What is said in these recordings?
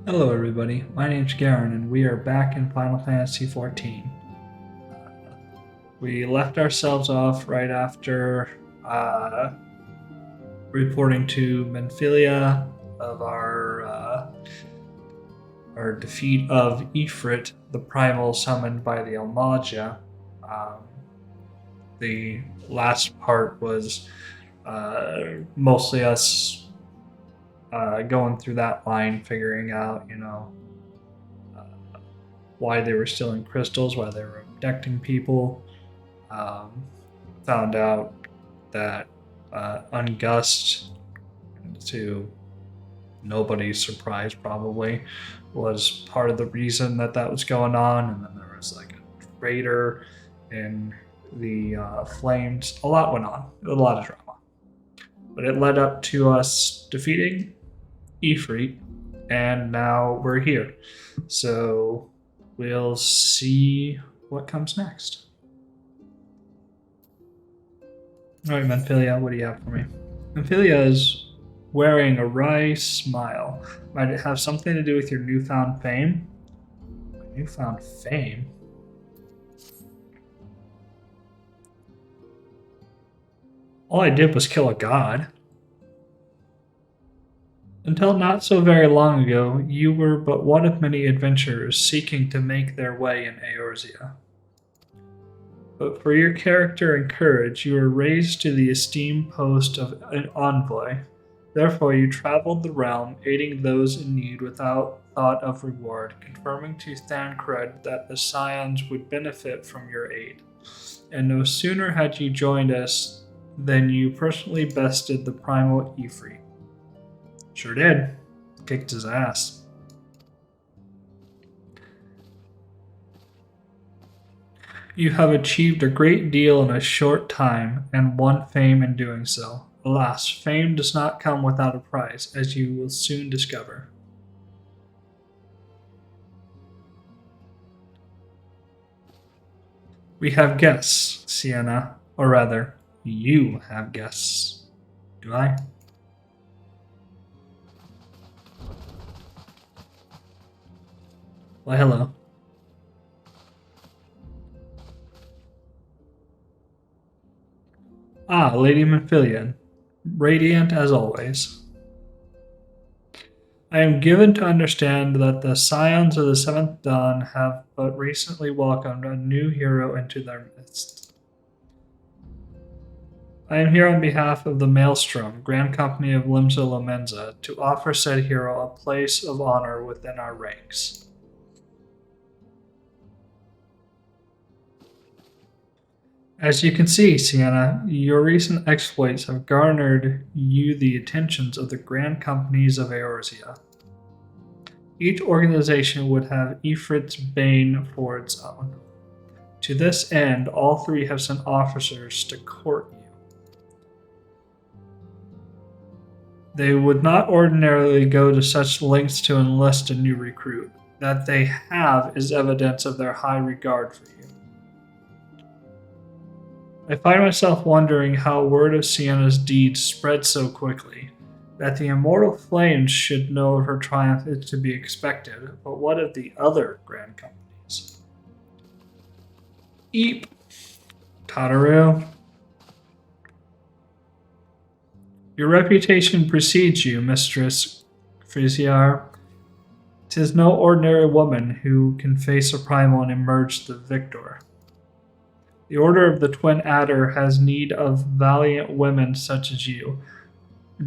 Hello everybody, my name's Garen and we are back in Final Fantasy XIV. We left ourselves off right after reporting to Menphilia of our defeat of Ifrit, the primal summoned by the Almaja. The last part was mostly us going through that line, figuring out, why they were stealing crystals, why they were abducting people. Found out that Ungust, to nobody's surprise probably, was part of the reason that was going on. And then there was like a traitor in the flames. A lot went on. A lot of drama. But it led up to us defeating Ifrit, and now we're here. So we'll see what comes next. All right, Menphilia, what do you have for me? Menphilia is wearing a wry smile. Might it have something to do with your newfound fame? Newfound fame? All I did was kill a god. Until not so very long ago, you were but one of many adventurers seeking to make their way in Eorzea. But for your character and courage, you were raised to the esteemed post of an envoy. Therefore, you traveled the realm, aiding those in need without thought of reward, confirming to Thancred that the Scions would benefit from your aid. And no sooner had you joined us than you personally bested the primal Ifrit. Sure did. Kicked his ass. You have achieved a great deal in a short time, and won fame in doing so. Alas, fame does not come without a price, as you will soon discover. We have guests, Sienna. Or rather, you have guests. Do I? Why, hello. Ah, Lady Menphilia, radiant as always. I am given to understand that the Scions of the Seventh Dawn have but recently welcomed a new hero into their midst. I am here on behalf of the Maelstrom, Grand Company of Eorzea, to offer said hero a place of honor within our ranks. As you can see, Sienna, your recent exploits have garnered you the attentions of the Grand Companies of Eorzea. Each organization would have Ifrit's bane for its own. To this end, all three have sent officers to court you. They would not ordinarily go to such lengths to enlist a new recruit. That they have is evidence of their high regard for you. I find myself wondering how word of Sienna's deeds spread so quickly. That the immortal flames should know of her triumph is to be expected, but what of the other Grand Companies? Eep. Tataru. Your reputation precedes you, Mistress Friziar. 'Tis no ordinary woman who can face a primal and emerge the victor. The Order of the Twin Adder has need of valiant women such as you.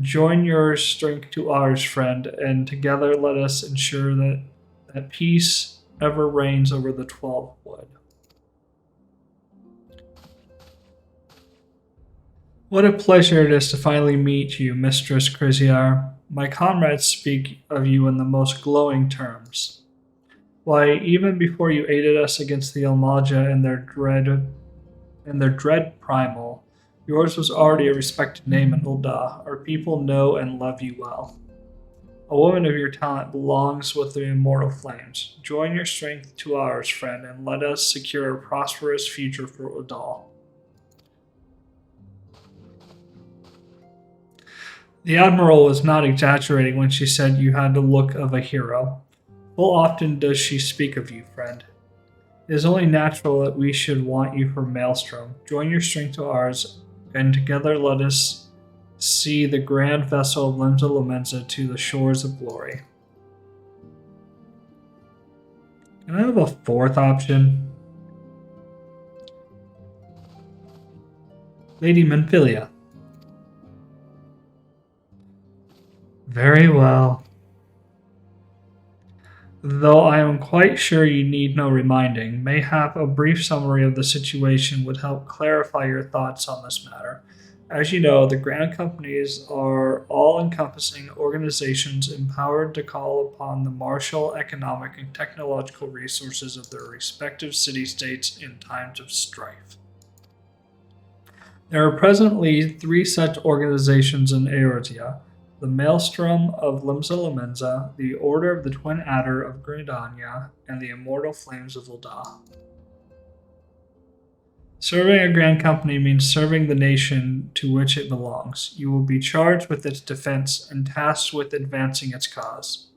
Join your strength to ours, friend, and together let us ensure that peace ever reigns over the 12th Wood. What a pleasure it is to finally meet you, Mistress Kriziar. My comrades speak of you in the most glowing terms. Why, even before you aided us against the Almaja and their dread primal, yours was already a respected name in Ul'dah. Our people know and love you well. A woman of your talent belongs with the immortal flames. Join your strength to ours, friend, and let us secure a prosperous future for Ul'dah. The Admiral was not exaggerating when she said you had the look of a hero. Full often does she speak of you, friend. It is only natural that we should want you for Maelstrom. Join your strength to ours, and together let us see the grand vessel of Limsa Lomenza to the shores of glory. Can I have a fourth option? Lady Menphilia. Very well. Though I am quite sure you need no reminding, mayhap a brief summary of the situation would help clarify your thoughts on this matter. As you know, the Grand Companies are all encompassing organizations empowered to call upon the martial, economic, and technological resources of their respective city states in times of strife. There are presently three such organizations in Eorzea: the Maelstrom of Limsa Lomenza, the Order of the Twin Adder of Gridania, and the Immortal Flames of Ul'dah. Serving a Grand Company means serving the nation to which it belongs. You will be charged with its defense and tasked with advancing its cause.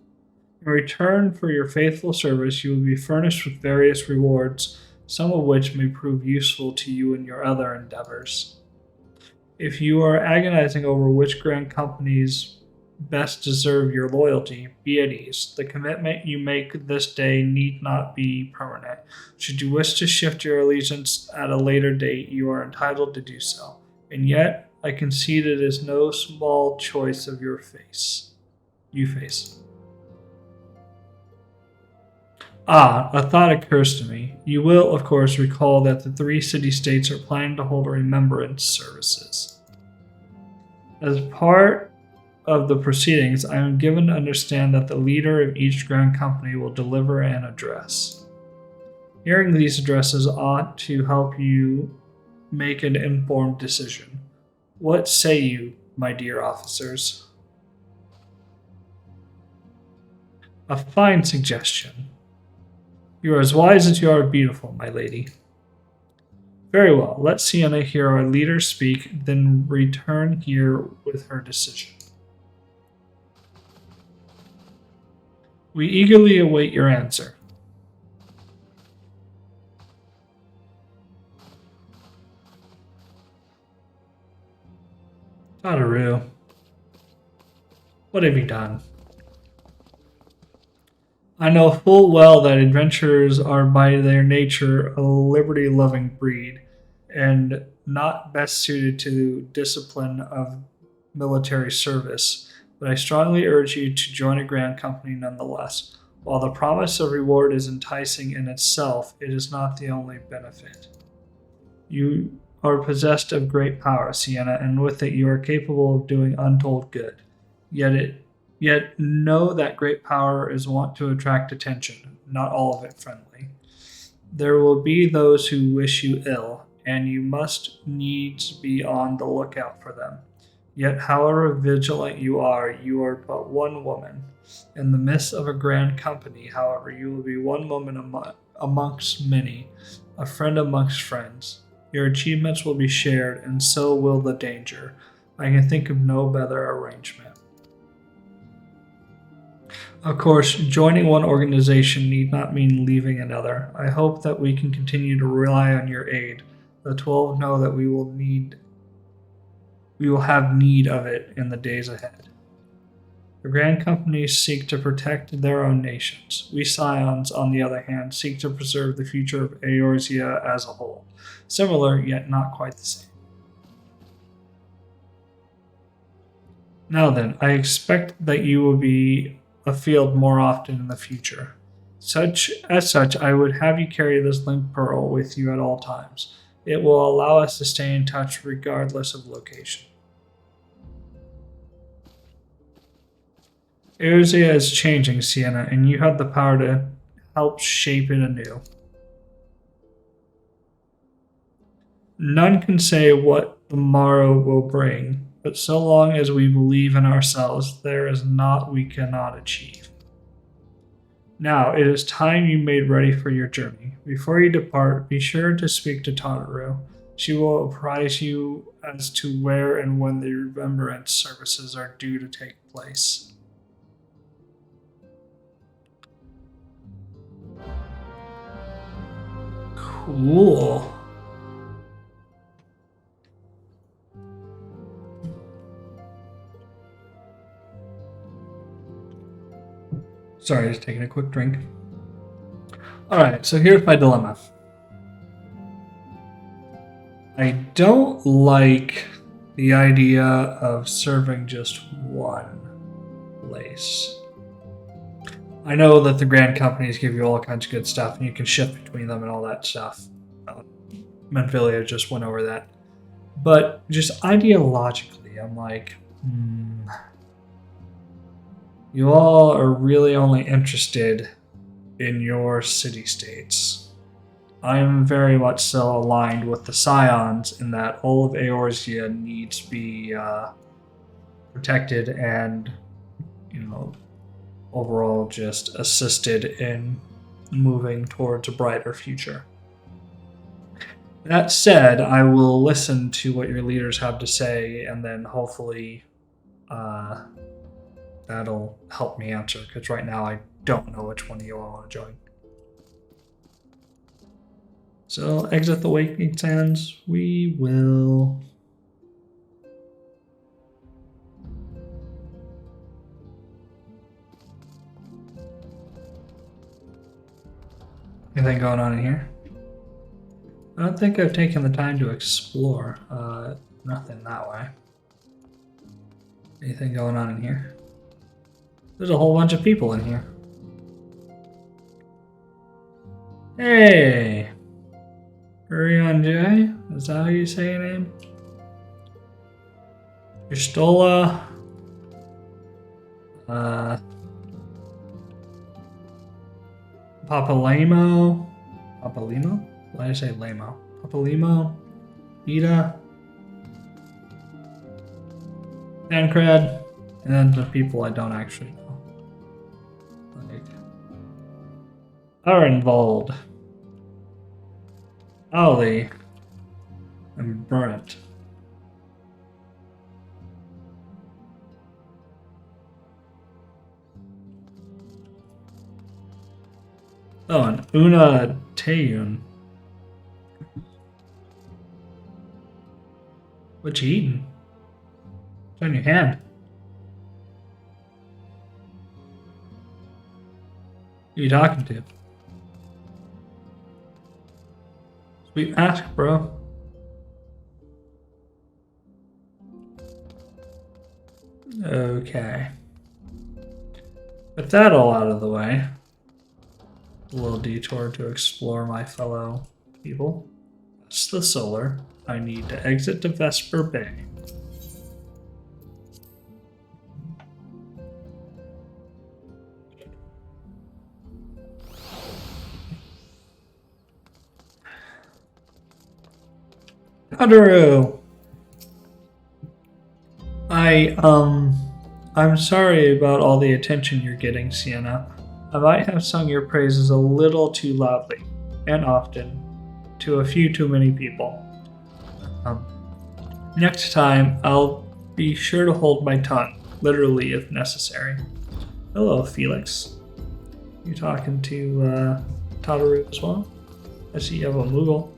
In return for your faithful service, you will be furnished with various rewards, some of which may prove useful to you in your other endeavors. If you are agonizing over which Grand Companies best deserve your loyalty, be at ease. The commitment you make this day need not be permanent. Should you wish to shift your allegiance at a later date, you are entitled to do so. And yet, I concede it is no small choice of you face. A thought occurs to me. You will, of course, recall that the three city-states are planning to hold remembrance services. As part of the proceedings, I am given to understand that the leader of each Grand Company will deliver an address. Hearing these addresses ought to help you make an informed decision. What say you, my dear officers? A fine suggestion. You are as wise as you are beautiful, my lady. Very well, let Sienna hear our leader speak, then return here with her decision. We eagerly await your answer. Tataru, what have you done? I know full well that adventurers are by their nature a liberty-loving breed, and not best suited to discipline of military service, but I strongly urge you to join a Grand Company nonetheless. While the promise of reward is enticing in itself, it is not the only benefit. You are possessed of great power, Sienna, and with it you are capable of doing untold good. Yet know that great power is wont to attract attention, not all of it friendly. There will be those who wish you ill, and you must needs be on the lookout for them. Yet, however vigilant you are but one woman. In the midst of a grand company, however, you will be one woman amongst many, a friend amongst friends. Your achievements will be shared, and so will the danger. I can think of no better arrangement. Of course, joining one organization need not mean leaving another. I hope that we can continue to rely on your aid. The 12 know that we will have need of it in the days ahead. The Grand Companies seek to protect their own nations. We Scions, on the other hand, seek to preserve the future of Eorzea as a whole. Similar, yet not quite the same. Now then, I expect that you will be afield more often in the future. As such, I would have you carry this link pearl with you at all times. It will allow us to stay in touch regardless of location. Eorzea is changing, Sienna, and you have the power to help shape it anew. None can say what the morrow will bring, but so long as we believe in ourselves, there is naught we cannot achieve. Now, it is time you made ready for your journey. Before you depart, be sure to speak to Tataru. She will apprise you as to where and when the remembrance services are due to take place. Cool. Sorry, just taking a quick drink. Alright, so here's my dilemma. I don't like the idea of serving just one place. I know that the Grand Companies give you all kinds of good stuff, and you can shift between them and all that stuff. Menfilia just went over that. But just ideologically, I'm like, you all are really only interested in your city-states. I'm very much so aligned with the Scions in that all of Eorzea needs to be protected and, overall just assisted in moving towards a brighter future. That said, I will listen to what your leaders have to say, and then hopefully that'll help me answer, because right now I don't know which one of you all want to join. So, exit the Wakening Sands. We will. Anything going on in here? I don't think I've taken the time to explore. Nothing that way. Anything going on in here? There's a whole bunch of people in here. Hey! Urion J? Is that how you say your name? Istola. Papalemo. Papalemo? Why did I say Lamo? Papalemo. Ida. Tancred. And then the people I don't actually know. Like. Arenvold. Ollie. And Brent. Oh, and Una Tayun. What you eating? It's on your hand. Who you talking to? Sweet ask, bro. Okay. With that all out of the way, a little detour to explore my fellow people. That's the solar. I need to exit to Vesper Bay. Hadaru! I'm sorry about all the attention you're getting, Sienna. I might have sung your praises a little too loudly, and often, to a few too many people. Next time, I'll be sure to hold my tongue, literally if necessary. Hello, Felix. You talking to Tadaru as well? I see you have a Moogle.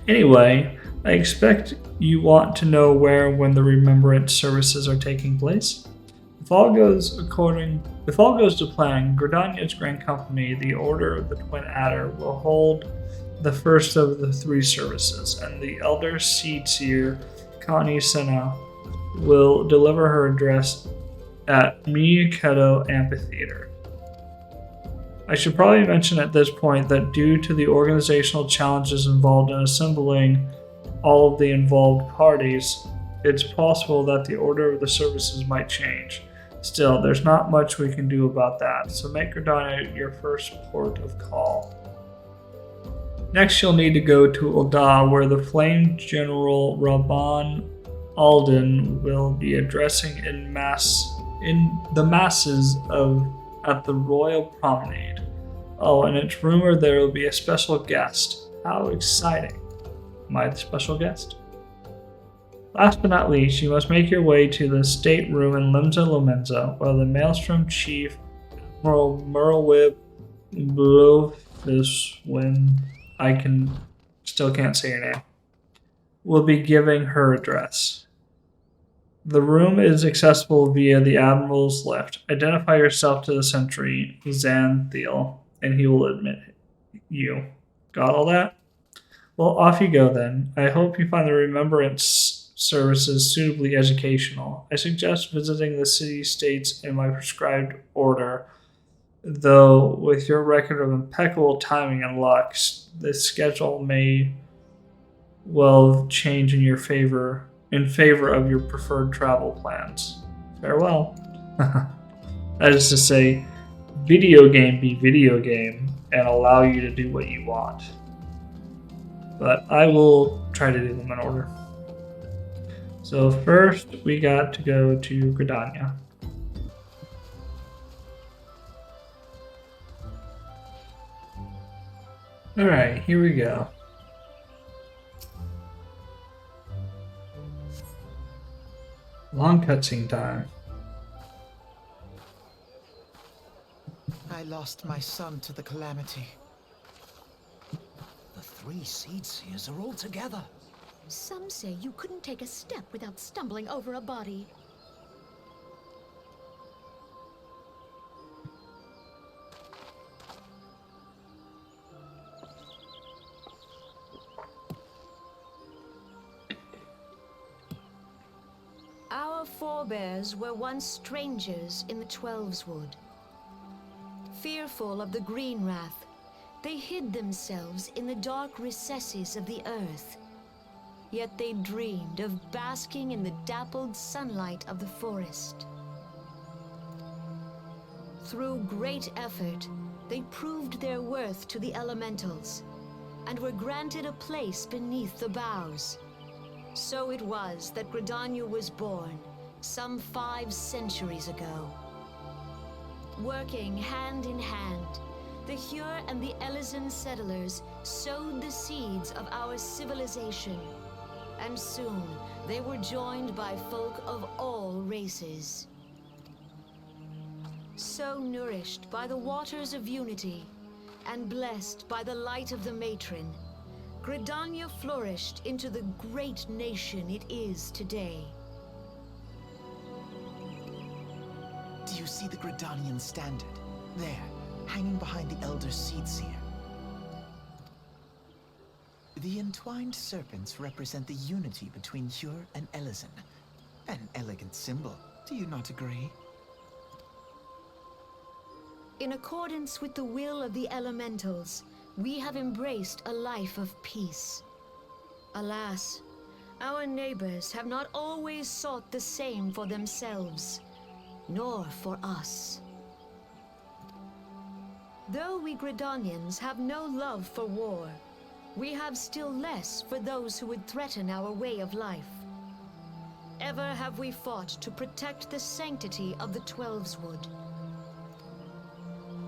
Anyway, I expect you want to know where and when the remembrance services are taking place. If all goes to plan, Gridania's Grand Company, the Order of the Twin Adder, will hold the first of the three services, and the Elder Seer Connie Senna will deliver her address at Miyaketo Amphitheater. I should probably mention at this point that due to the organizational challenges involved in assembling all of the involved parties, it's possible that the order of the services might change. Still, there's not much we can do about that, so make Gridania your first port of call. Next, you'll need to go to Ul'dah, where the Flame General Rabban Alden will be addressing the masses at the Royal Promenade. Oh, and it's rumored there will be a special guest. How exciting. Am I the special guest? Last but not least, you must make your way to the state room in Limsa Lomenza, where the Maelstrom Chief, Admiral Merlwib this when I still can't say your name, will be giving her address. The room is accessible via the Admiral's lift. Identify yourself to the sentry, Xanthiel, and he will admit you. Got all that? Well, off you go then. I hope you find the remembrance services suitably educational. I suggest visiting the city-states in my prescribed order, though with your record of impeccable timing and luck, the schedule may well change in favor of your preferred travel plans. Farewell. That is to say, video game be video game and allow you to do what you want. But I will try to do them in order. So first, we got to go to Gridania. Alright, here we go. Long cutscene time. I lost my son to the calamity. The 3 seed seers are all together. Some say you couldn't take a step without stumbling over a body. Our forebears were once strangers in the Twelveswood. Fearful of the Green Wrath, they hid themselves in the dark recesses of the earth. Yet they dreamed of basking in the dappled sunlight of the forest. Through great effort, they proved their worth to the elementals, and were granted a place beneath the boughs. So it was that Gridania was born, some 5 centuries ago. Working hand in hand, the Hyur and the Elysian settlers sowed the seeds of our civilization, and soon they were joined by folk of all races. So nourished by the waters of unity, and blessed by the light of the matron, Gridania flourished into the great nation it is today. Do you see the Gridanian standard? There, hanging behind the Elder Seedseer. The entwined serpents represent the unity between Hyur and Elysian. An elegant symbol, do you not agree? In accordance with the will of the elementals, we have embraced a life of peace. Alas, our neighbors have not always sought the same for themselves, nor for us. Though we Gridanians have no love for war, we have still less for those who would threaten our way of life. Ever have we fought to protect the sanctity of the Twelveswood.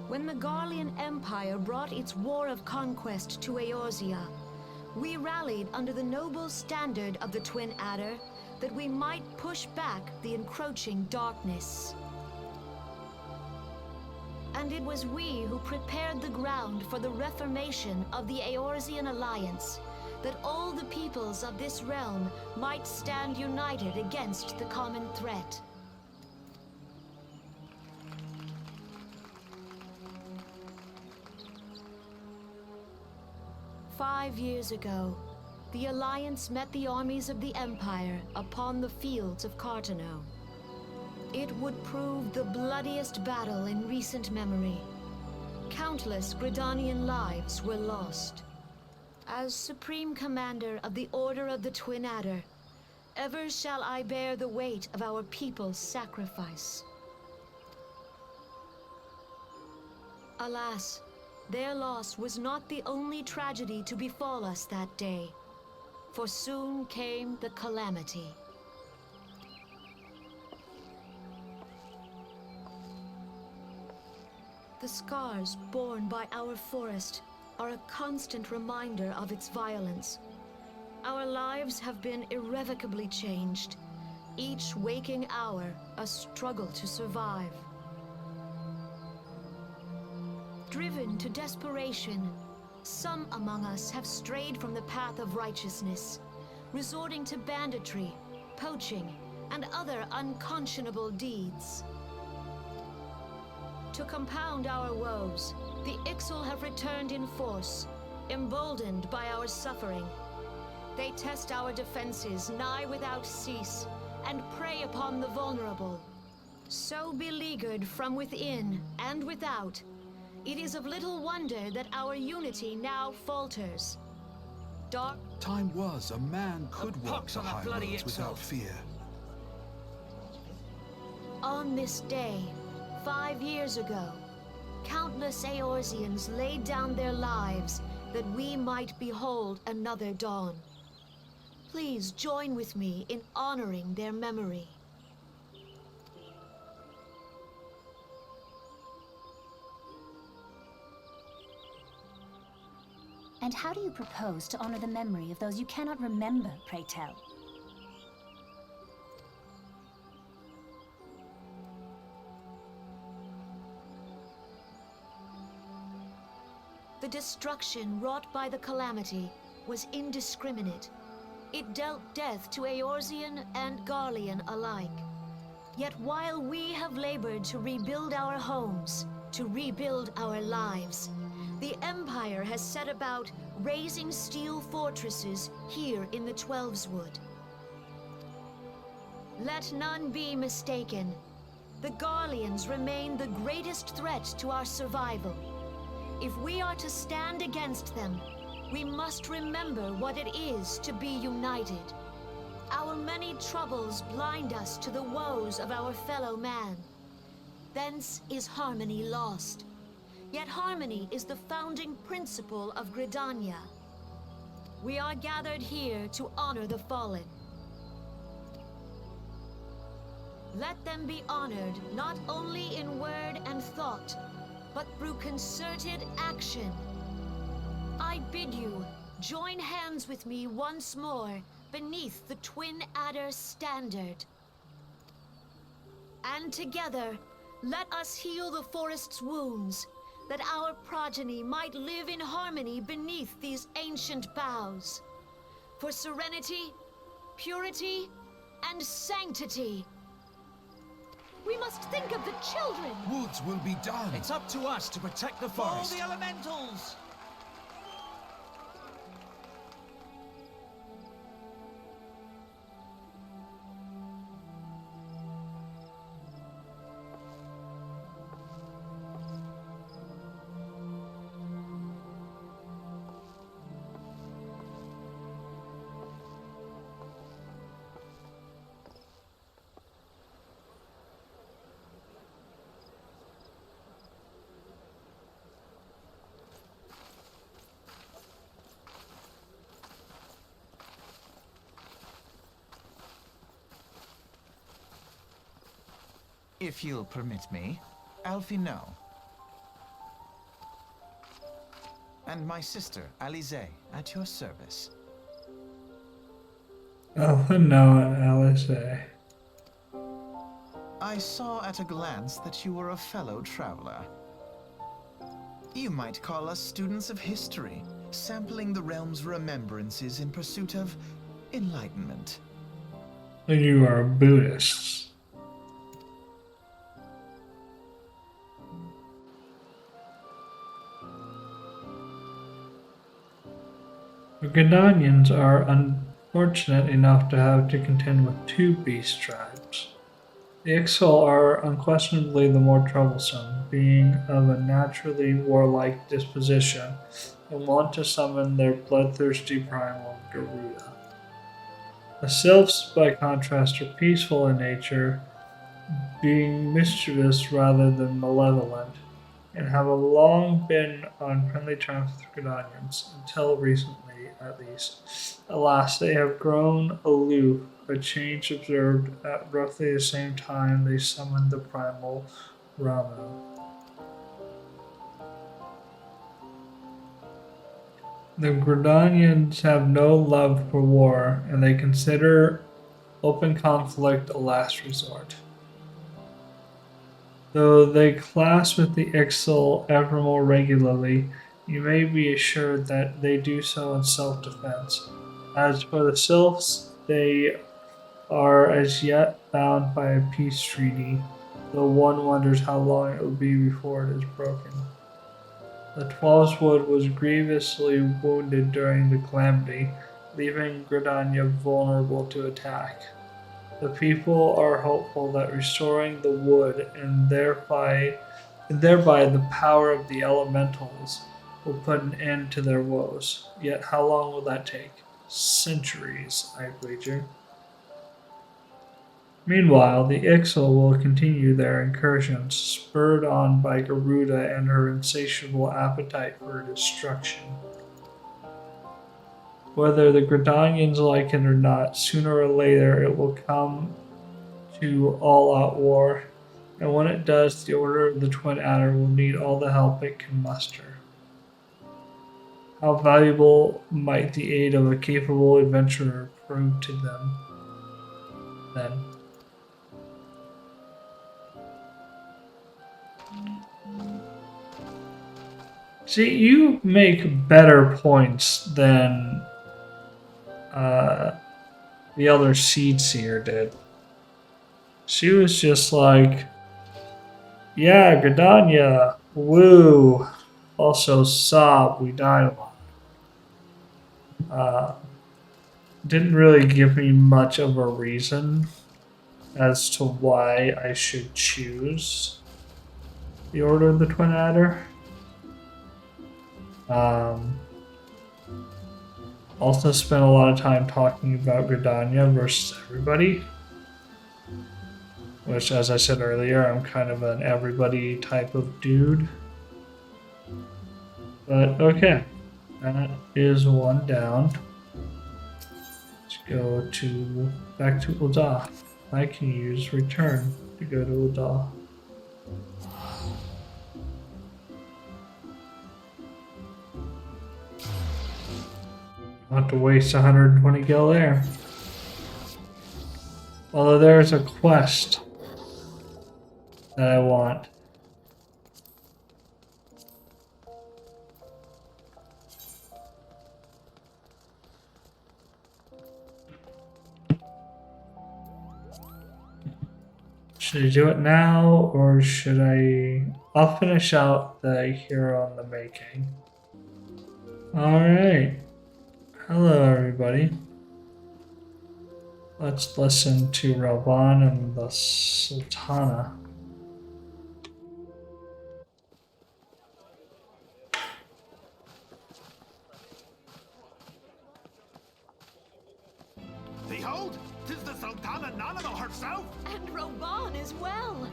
When the Garlean Empire brought its war of conquest to Eorzea, we rallied under the noble standard of the Twin Adder that we might push back the encroaching darkness. And it was we who prepared the ground for the reformation of the Eorzean Alliance, that all the peoples of this realm might stand united against the common threat. "5 years ago, the Alliance met the armies of the Empire upon the fields of Cartano. It would prove the bloodiest battle in recent memory. Countless Gridanian lives were lost. As Supreme Commander of the Order of the Twin Adder, ever shall I bear the weight of our people's sacrifice. Alas, their loss was not the only tragedy to befall us that day, for soon came the calamity. The scars borne by our forest are a constant reminder of its violence. Our lives have been irrevocably changed, each waking hour a struggle to survive. Driven to desperation, some among us have strayed from the path of righteousness, resorting to banditry, poaching, and other unconscionable deeds. To compound our woes, the Ixal have returned in force, emboldened by our suffering. They test our defenses nigh without cease, and prey upon the vulnerable. So beleaguered from within and without, it is of little wonder that our unity now falters. Dark Time was a man could walk pox the on that high bloody roads without Ixal. fear. On this day, 5 years ago, countless Eorzeans laid down their lives that we might behold another dawn. Please join with me in honoring their memory. And how do you propose to honor the memory of those you cannot remember, pray tell? The destruction wrought by the calamity was indiscriminate. It dealt death to Eorzean and Garlean alike. Yet while we have labored to rebuild our homes, to rebuild our lives, the Empire has set about raising steel fortresses here in the Twelveswood. Let none be mistaken. The Garleans remain the greatest threat to our survival. If we are to stand against them, we must remember what it is to be united. Our many troubles blind us to the woes of our fellow man. Thence is harmony lost. Yet harmony is the founding principle of Gridania. We are gathered here to honor the fallen. Let them be honored not only in word and thought, but through concerted action. I bid you join hands with me once more beneath the Twin Adder's standard. And together, let us heal the forest's wounds, that our progeny might live in harmony beneath these ancient boughs. For serenity, purity, and sanctity. We must think of the children! Woods will be done. It's up to us to protect the Follow forest. the elementals! If you'll permit me, Alfie no. And my sister, Alize, at your service. Oh, no, Alice. I saw at a glance that you were a fellow traveler. You might call us students of history, sampling the realm's remembrances in pursuit of enlightenment. You are Buddhists. The Gridanians are unfortunate enough to have to contend with two beast tribes. The Ixal are unquestionably the more troublesome, being of a naturally warlike disposition and want to summon their bloodthirsty primal Garuda. The Sylphs, by contrast, are peaceful in nature, being mischievous rather than malevolent, and have long been on friendly terms with Gridanians, until recently at least. Alas, they have grown aloof, a change observed at roughly the same time they summoned the primal Ramu. The Gridanians have no love for war, and they consider open conflict a last resort. Though they clash with the Ixal ever more regularly, you may be assured that they do so in self-defense. As for the Sylphs, they are as yet bound by a peace treaty, though one wonders how long it will be before it is broken. The Twelves Wood was grievously wounded during the calamity, leaving Gridania vulnerable to attack. The people are hopeful that restoring the wood and thereby the power of the elementals will put an end to their woes. Yet how long will that take? Centuries, I wager. Meanwhile, the Ixal will continue their incursions, spurred on by Garuda and her insatiable appetite for destruction. Whether the Gridanians like it or not, sooner or later it will come to all-out war, and when it does, the Order of the Twin Adder will need all the help it can muster. How valuable might the aid of a capable adventurer prove to them, then? See, you make better points than the other Seed Seer did. She was just like, yeah, Gridania, woo. Also, sob, we died a lot. Didn't really give me much of a reason as to why I should choose the Order of the Twin Adder. Also spent a lot of time talking about Gridania versus everybody. Which, as I said earlier, I'm kind of an everybody type of dude. But okay, that is one down. Let's go back to Ul'dah. I can use return to go to Ul'dah. I'll have to waste 120 gil there. Although there's a quest that I want. Should I do it now, or should I... I'll finish out the hero in the making. Alright. Hello, everybody. Let's listen to Ravan and the Sultana. Behold, 'tis the Sultana Nanamo herself! And Roban as well.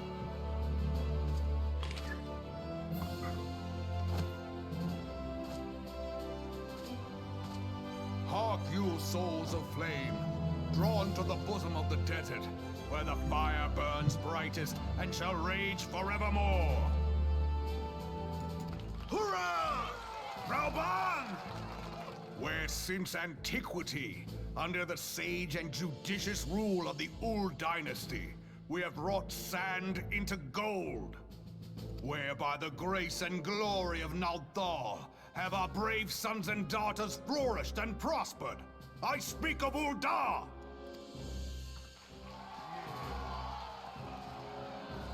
Hark you, souls of flame, drawn to the bosom of the desert, where the fire burns brightest and shall rage forevermore. Hurrah! Rauban! Where since antiquity, under the sage and judicious rule of the Ul dynasty, we have wrought sand into gold. Where by the grace and glory of Nalthal have our brave sons and daughters flourished and prospered. I speak of Ul'dah!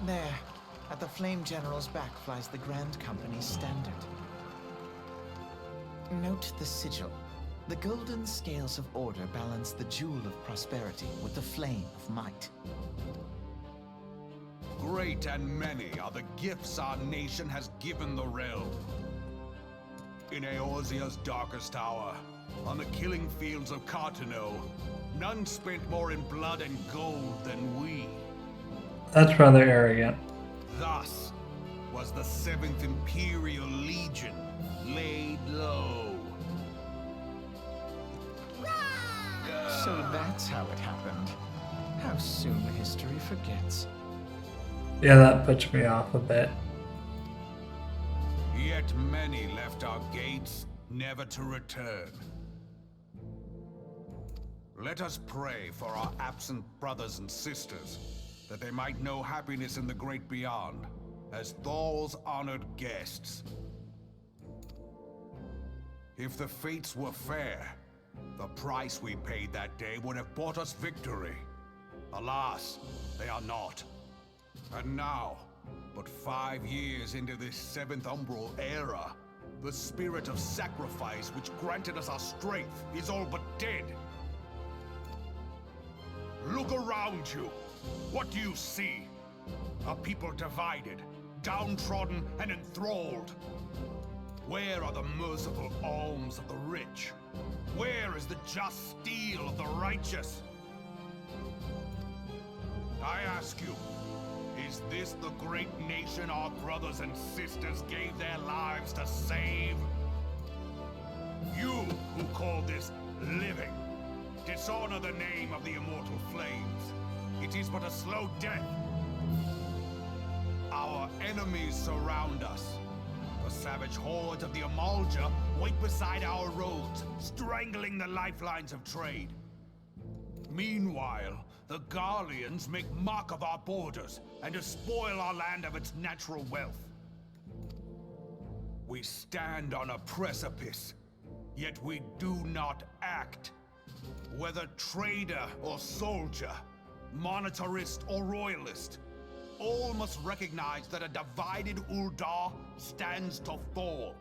There, at the Flame General's back flies the Grand Company's standard. Note the sigil. The golden scales of order balance the jewel of prosperity with the flame of might. Great and many are the gifts our nation has given the realm. In Eorzea's darkest hour, on the killing fields of Cartano, none spent more in blood and gold than we. That's rather arrogant. Thus was the 7th Imperial Legion laid low. So that's how it happened. How soon history forgets. Yeah, that puts me off a bit. Yet many left our gates, never to return. Let us pray for our absent brothers and sisters, that they might know happiness in the great beyond, as Thal's honored guests. If the fates were fair, the price we paid that day would have bought us victory. Alas, they are not. And now, but 5 years into this 7th Umbral era, the spirit of sacrifice which granted us our strength is all but dead. Look around you. What do you see? A people divided, downtrodden, and enthralled. Where are the merciful alms of the rich? Where is the just steel of the righteous? I ask you, is this the great nation our brothers and sisters gave their lives to save? You who call this living, dishonor the name of the immortal flames. It is but a slow death. Our enemies surround us. The savage hordes of the Eorzea wait beside our roads, strangling the lifelines of trade. Meanwhile, the Garleans make mock of our borders and despoil our land of its natural wealth. We stand on a precipice, yet we do not act. Whether trader or soldier, monetarist or royalist, all must recognize that a divided Ul'dah stands to fall.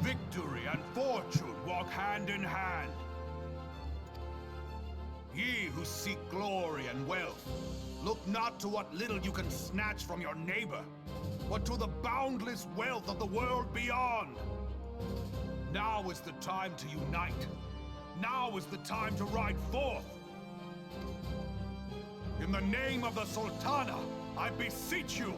Victory and fortune walk hand in hand. Ye who seek glory and wealth, look not to what little you can snatch from your neighbor, but to the boundless wealth of the world beyond. Now is the time to unite. Now is the time to ride forth. In the name of the Sultana, I beseech you.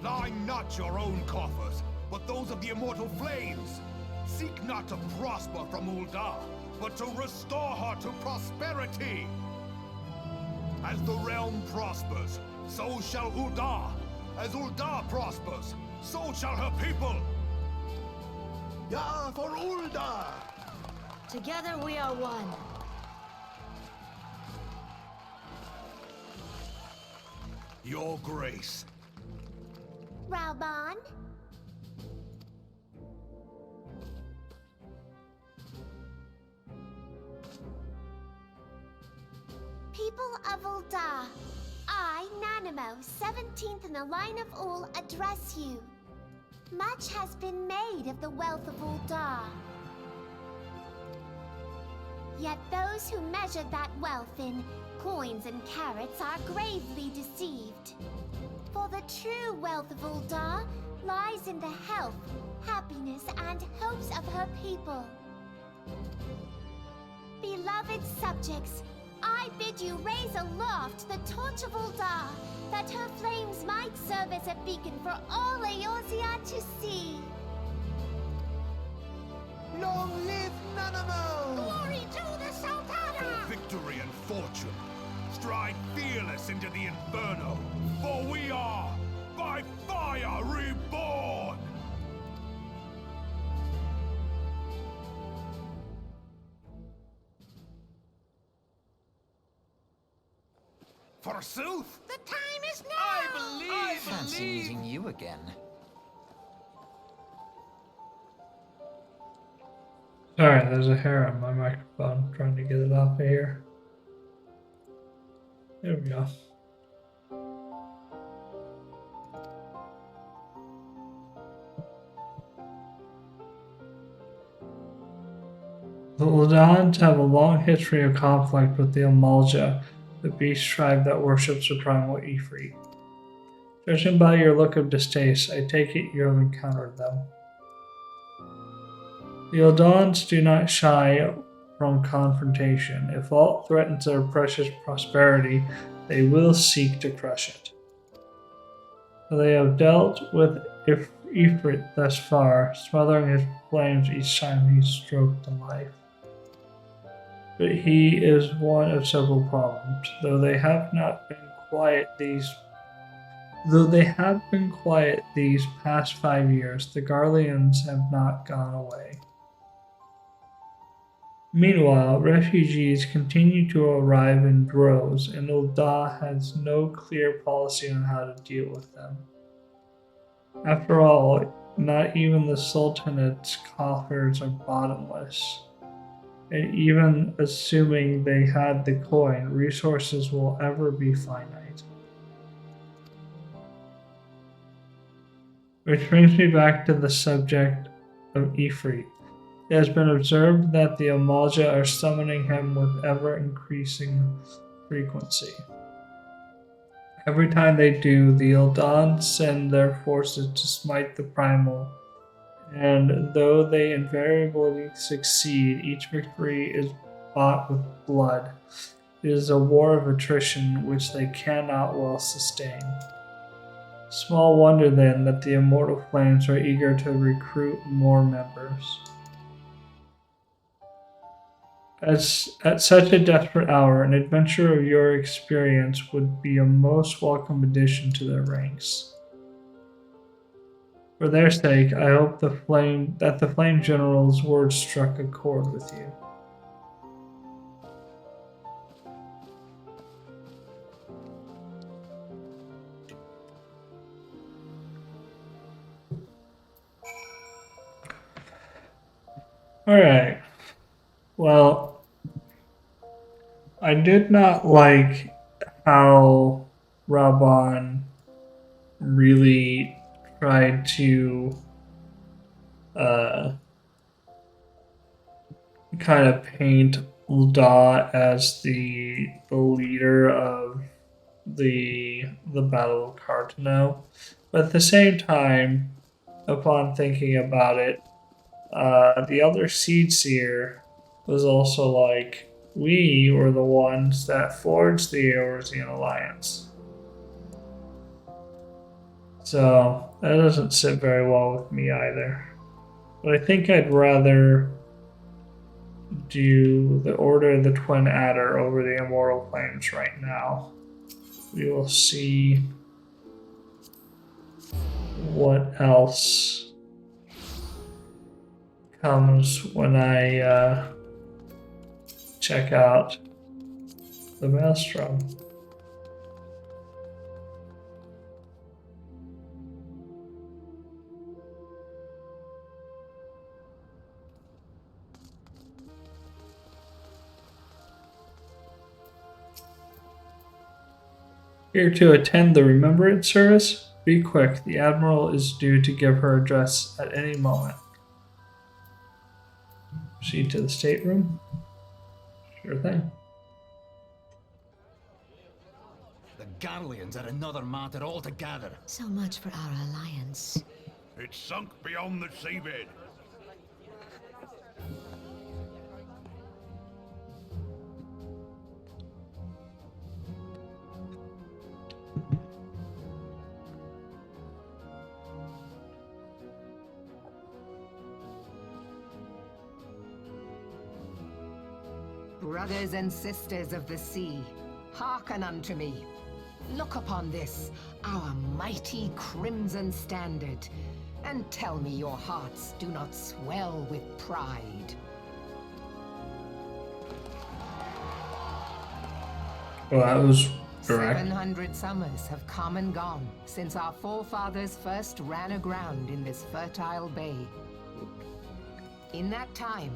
Line not your own coffers, but those of the immortal flames. Seek not to prosper from Ul'dah, but to restore her to prosperity. As the realm prospers, so shall Ul'dah. As Ul'dah prospers, so shall her people. Ja, for Ul'dah! Together we are one. Your Grace. Raoban? People of Ul'dah, I, Nanamo, 17th in the line of Ul, address you. Much has been made of the wealth of Ul'dah. Yet those who measured that wealth in coins and carats are gravely deceived. For the true wealth of Ul'dah lies in the health, happiness, and hopes of her people. Beloved subjects, I bid you raise aloft the torch of Ul'dah, that her flames might serve as a beacon for all Eorzea to see. Long live Nanamo! Glory to the Sultana! For victory and fortune, stride fearless into the inferno, for we are, by fire, reborn! Forsooth! The time is now! I Fancy meeting you again. Sorry, there's a hair on my microphone. I'm trying to get it off of here. There we go. The Ladans have a long history of conflict with the Eorzea, the beast tribe that worships the primal Ifrit. Judging by your look of distaste, I take it you have encountered them. The Eldons do not shy from confrontation. If Alt threatens their precious prosperity, they will seek to crush it. They have dealt with Ifrit thus far, smothering his flames each time he stroked the life. But he is one of several problems. Though they have been quiet these past 5 years, the Garleans have not gone away. Meanwhile, refugees continue to arrive in droves, and Ul'dah has no clear policy on how to deal with them. After all, not even the Sultanate's coffers are bottomless. And even assuming they had the coin, resources will ever be finite. Which brings me back to the subject of Ifrit. It has been observed that the Amalja are summoning him with ever-increasing frequency. Every time they do, the Il'dan send their forces to smite the Primal, and though they invariably succeed, each victory is bought with blood. It is a war of attrition which they cannot well sustain. Small wonder then that the Immortal Flames are eager to recruit more members. At such a desperate hour, an adventurer of your experience would be a most welcome addition to their ranks. For their sake, I hope the Flame General's words struck a chord with you. Alright. Well, I did not like how Raban really tried to kind of paint Ul'dah as the leader of the Battle of Cartano. But at the same time, upon thinking about it, the other Seed Seer was also like, we were the ones that forged the Eorzean Alliance. So that doesn't sit very well with me either. But I think I'd rather do the Order of the Twin Adder over the Immortal Flames right now. We will see what else comes when I check out the Maelstrom. Here to attend the Remembrance service? Be quick, the Admiral is due to give her address at any moment. Proceed to the stateroom? Sure thing. The Garleans are another matter altogether. So much for our alliance. It's sunk beyond the seabed. Brothers and sisters of the sea, hearken unto me. Look upon this, our mighty crimson standard, and tell me your hearts do not swell with pride. Well, that was direct. 700 summers have come and gone since our forefathers first ran aground in this fertile bay. In that time,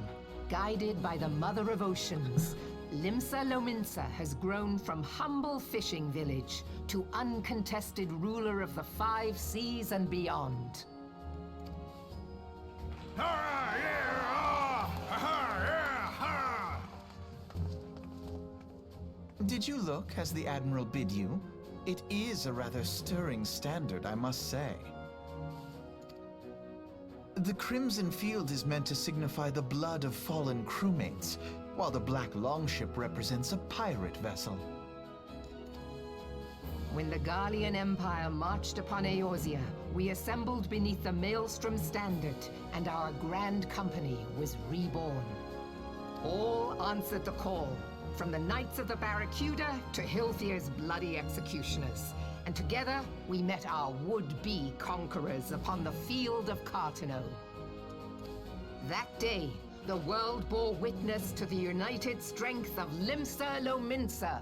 guided by the Mother of Oceans, Limsa Lominsa has grown from humble fishing village to uncontested ruler of the 5 seas and beyond. Did you look as the Admiral bid you? It is a rather stirring standard, I must say. The Crimson Field is meant to signify the blood of fallen crewmates, while the Black Longship represents a pirate vessel. When the Garlean Empire marched upon Eorzea, we assembled beneath the Maelstrom standard, and our Grand Company was reborn. All answered the call, from the Knights of the Barracuda to Hilthier's bloody executioners. And together, we met our would-be conquerors upon the field of Cartano. That day, The world bore witness to the united strength of Limsa Lominsa.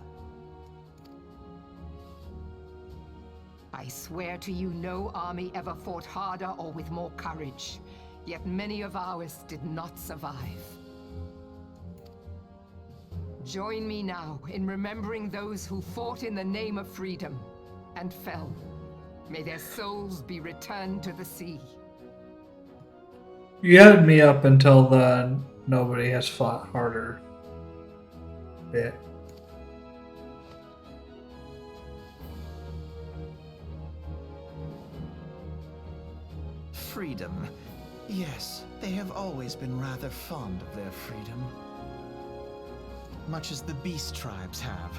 I swear to you, no army ever fought harder or with more courage. Yet many of ours did not survive. Join me now in remembering those who fought in the name of freedom and fell. May their souls be returned to the sea. You had me up until the nobody has fought harder bit. Freedom. Yes, they have always been rather fond of their freedom. Much as the beast tribes have.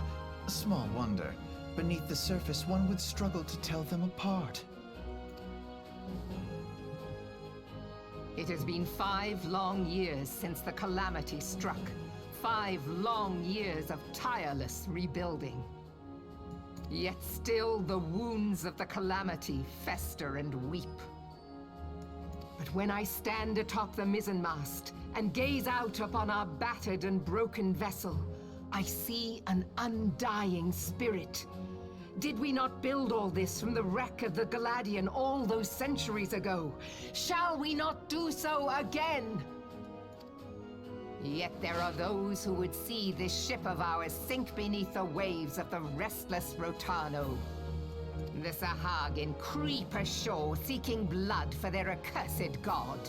Small wonder. Beneath the surface, one would struggle to tell them apart. It has been 5 long years since the calamity struck. 5 long years of tireless rebuilding. Yet still the wounds of the calamity fester and weep. But when I stand atop the mizzenmast and gaze out upon our battered and broken vessel, I see an undying spirit. Did we not build all this from the wreck of the Galadian all those centuries ago? Shall we not do so again? Yet there are those who would see this ship of ours sink beneath the waves of the restless Rotano. The Sahagin creep ashore seeking blood for their accursed god.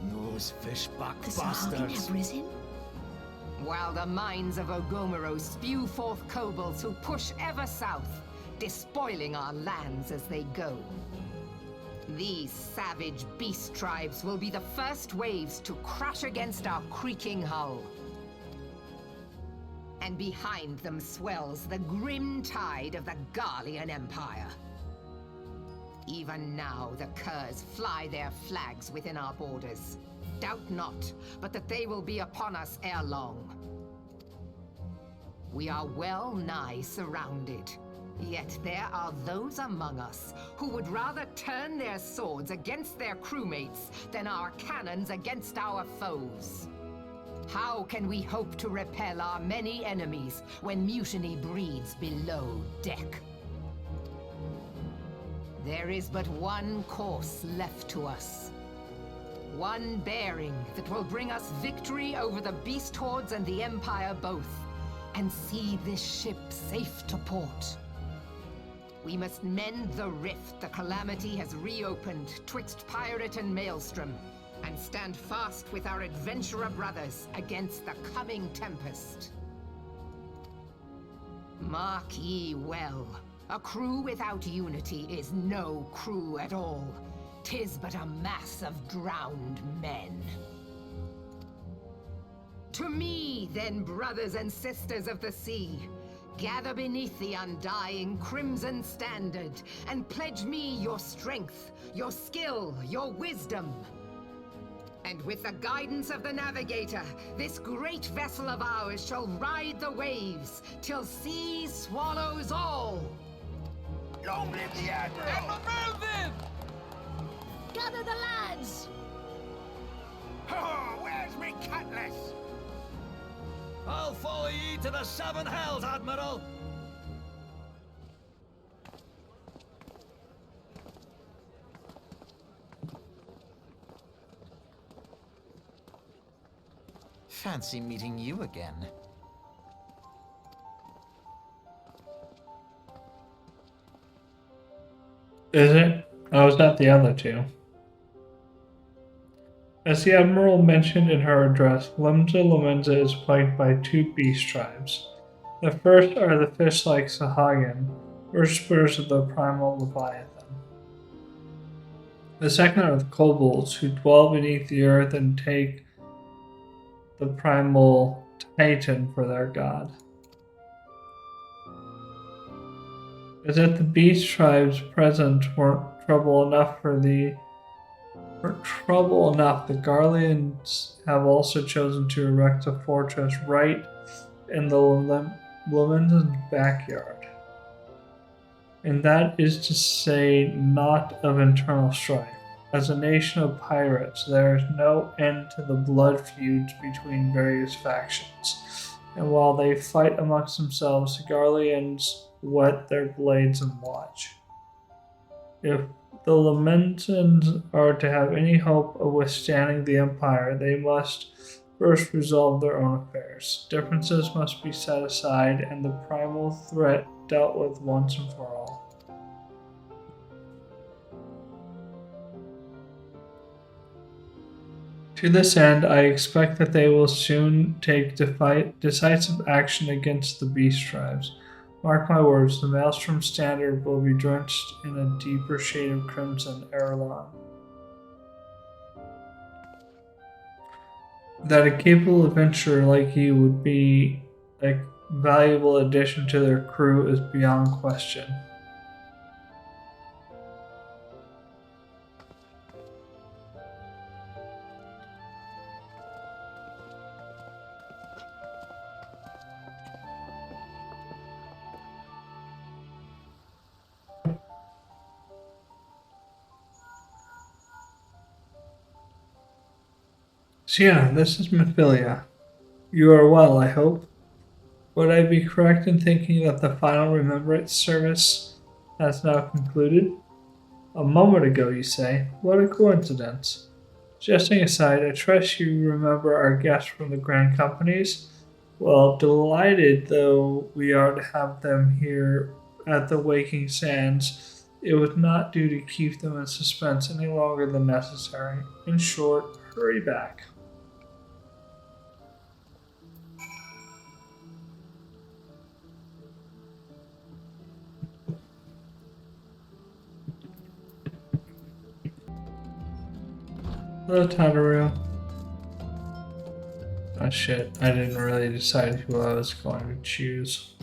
Those fishback The Sahagin have risen? While the mines of Ogomero spew forth kobolds who push ever south, despoiling our lands as they go. These savage beast tribes will be the first waves to crash against our creaking hull. And behind them swells the grim tide of the Garlean Empire. Even now, the Curs fly their flags within our borders. Doubt not, but that they will be upon us ere long. We are well nigh surrounded. Yet there are those among us who would rather turn their swords against their crewmates than our cannons against our foes. How can we hope to repel our many enemies when mutiny breeds below deck? There is but one course left to us. One bearing that will bring us victory over the beast hordes and the Empire both, and see this ship safe to port. We must mend the rift the calamity has reopened twixt pirate and maelstrom, and stand fast with our adventurer brothers against the coming tempest. Mark ye well, a crew without unity is no crew at all. 'Tis but a mass of drowned men. To me, then, brothers and sisters of the sea, gather beneath the undying crimson standard, and pledge me your strength, your skill, your wisdom. And with the guidance of the navigator, this great vessel of ours shall ride the waves, till sea swallows all! Long live the Admiral! Gather the lads! Oh, where's me cutlass? I'll follow ye to the 7 hells, Admiral! Fancy meeting you again. Is it? I was not the other two. As the Admiral mentioned in her address, Limsa Lominsa is plagued by 2 beast tribes. The first are the fish-like Sahagin, worshippers of the primal Leviathan. The second are the kobolds, who dwell beneath the earth and take the primal Titan for their god. As if the beast tribes present weren't trouble enough, the Garleans have also chosen to erect a fortress right in the Lominsa's backyard. And that is to say, not of internal strife. As a nation of pirates, there is no end to the blood feuds between various factions, and while they fight amongst themselves, the Garleans whet their blades and watch. If the Lamentans are to have any hope of withstanding the Empire, they must first resolve their own affairs. Differences must be set aside, and the primal threat dealt with once and for all. To this end, I expect that they will soon take decisive action against the beast tribes. Mark my words, the Maelstrom standard will be drenched in a deeper shade of crimson ere long. That a capable adventurer like you would be a valuable addition to their crew is beyond question. Sienna, this is Mephilia. You are well, I hope. Would I be correct in thinking that the final remembrance service has now concluded? A moment ago, you say? What a coincidence. Jesting aside, I trust you remember our guests from the Grand Companies? Well, delighted though we are to have them here at the Waking Sands, it was not due to keep them in suspense any longer than necessary. In short, hurry back. Hello, Tataru. Oh shit, I didn't really decide who I was going to choose.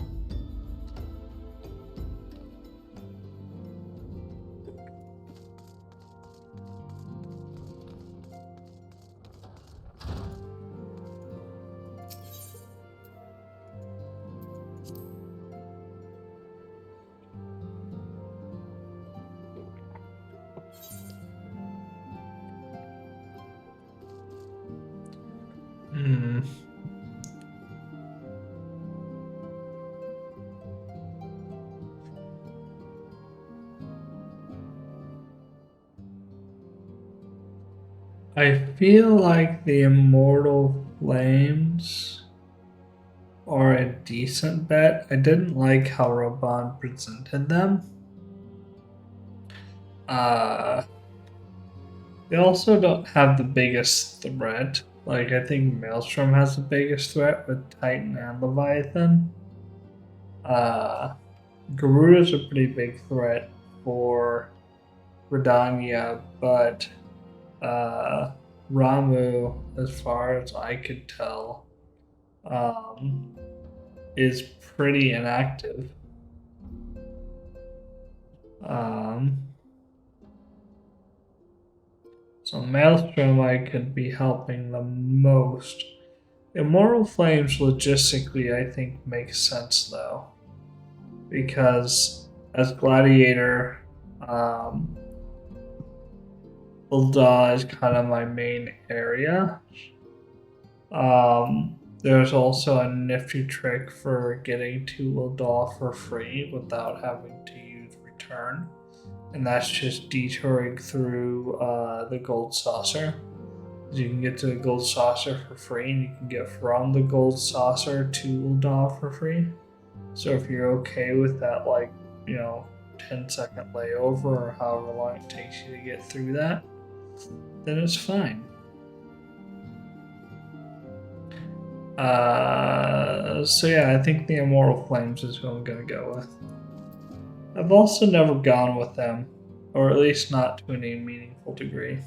I feel like the Immortal Flames are a decent bet. I didn't like how Raban presented them. They also don't have the biggest threat. Like, I think Maelstrom has the biggest threat with Titan and Leviathan. Garuda's a pretty big threat for Redania, but Ramu, as far as I could tell, is pretty inactive. So Maelstrom I could be helping the most. Immortal Flames logistically I think makes sense though. Because as Gladiator, Ul'dah is kind of my main area. There's also a nifty trick for getting to Ul'dah for free without having to use return. And that's just detouring through the Gold Saucer. You can get to the Gold Saucer for free, and you can get from the Gold Saucer to Ul'dah for free. So if you're okay with that, 10-second layover or however long it takes you to get through that, then it's fine. So yeah, I think the Immortal Flames is who I'm going to go with. I've also never gone with them, or at least not to any meaningful degree.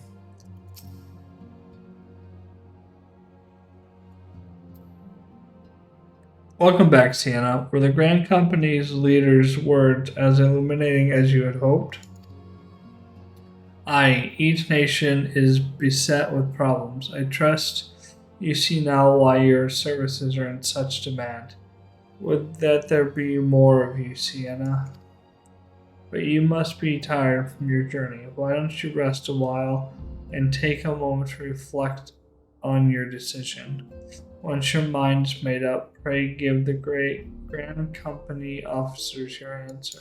Welcome back, Sienna. Were the Grand Company's leaders' words as illuminating as you had hoped? Aye, each nation is beset with problems. I trust you see now why your services are in such demand. Would that there be more of you, Sienna? but you must be tired from your journey. Why don't you rest a while and take a moment to reflect on your decision? Once your mind is made up, pray give the Grand Company officers your answer.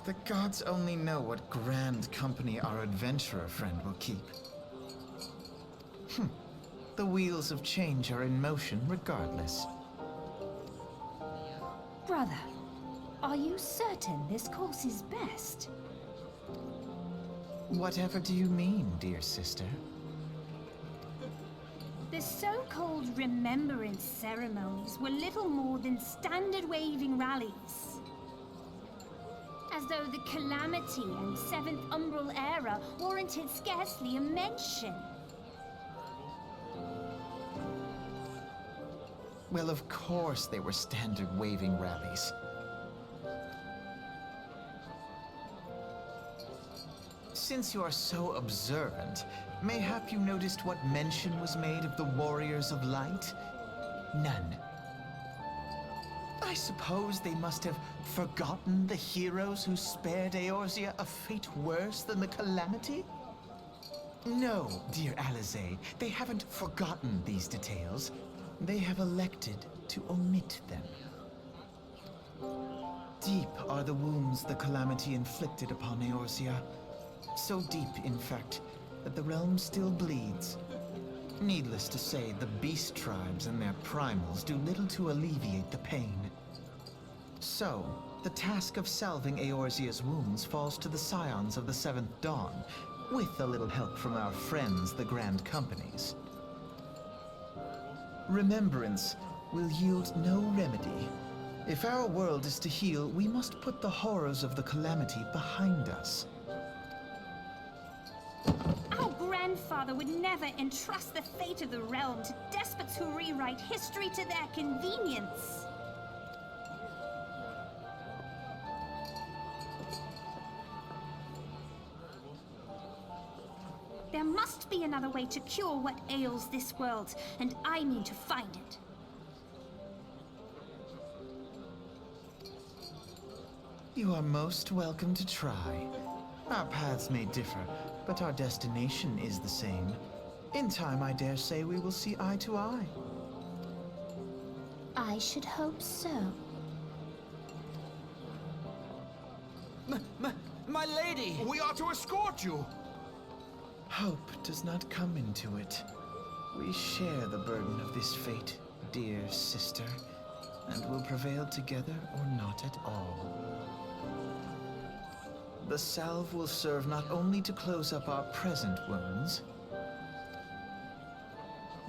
The gods only know what grand company our adventurer friend will keep. The wheels of change are in motion regardless. Brother, are you certain this course is best? Whatever do you mean, dear sister? The so-called remembrance ceremonies were little more than standard waving rallies. As though the Calamity and Seventh Umbral Era warranted scarcely a mention. Well, of course they were standard waving rallies. Since you are so observant, mayhap you noticed what mention was made of the Warriors of Light? None. I suppose they must have forgotten the heroes who spared Eorzea a fate worse than the Calamity? No, dear Alizé, they haven't forgotten these details. They have elected to omit them. Deep are the wounds the Calamity inflicted upon Eorzea. So deep, in fact, that the realm still bleeds. Needless to say, the beast tribes and their primals do little to alleviate the pain. So, the task of salving Eorzea's wounds falls to the scions of the Seventh Dawn, with a little help from our friends, the Grand Companies. Remembrance will yield no remedy. If our world is to heal, we must put the horrors of the Calamity behind us. Our grandfather would never entrust the fate of the realm to despots who rewrite history to their convenience. There must be another way to cure what ails this world, and I mean to find it. You are most welcome to try. Our paths may differ, but our destination is the same. In time, I dare say we will see eye to eye. I should hope so. My lady! We are to escort you! Hope does not come into it. We share the burden of this fate, dear sister, and will prevail together or not at all. The salve will serve not only to close up our present wounds,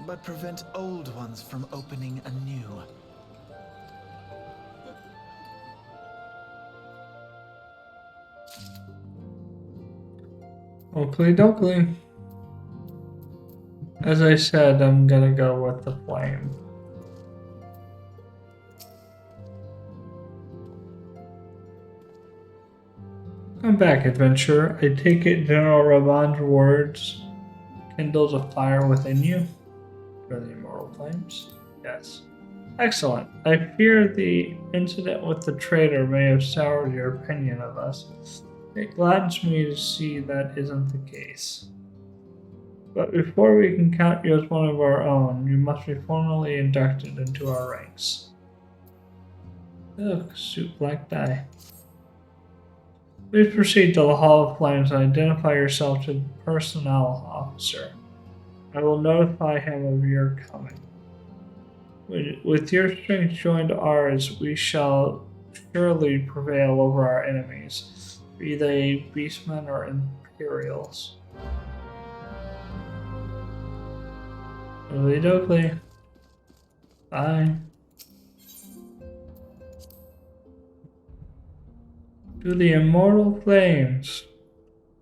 but prevent old ones from opening anew. Oakley dokley. As I said, I'm gonna go with the flame. Come back, adventurer. I take it General Raban's words kindles a fire within you? For the immortal flames? Yes. Excellent. I fear the incident with the traitor may have soured your opinion of us. It gladdens me to see that isn't the case. But before we can count you as one of our own, you must be formally inducted into our ranks. Ugh, suit black dye. Please proceed to the Hall of Flames and identify yourself to the personnel officer. I will notify him of your coming. With your strength joined ours, we shall surely prevail over our enemies, be they beastmen or Imperials. Oakley dokley. Bye. To the Immortal Flames,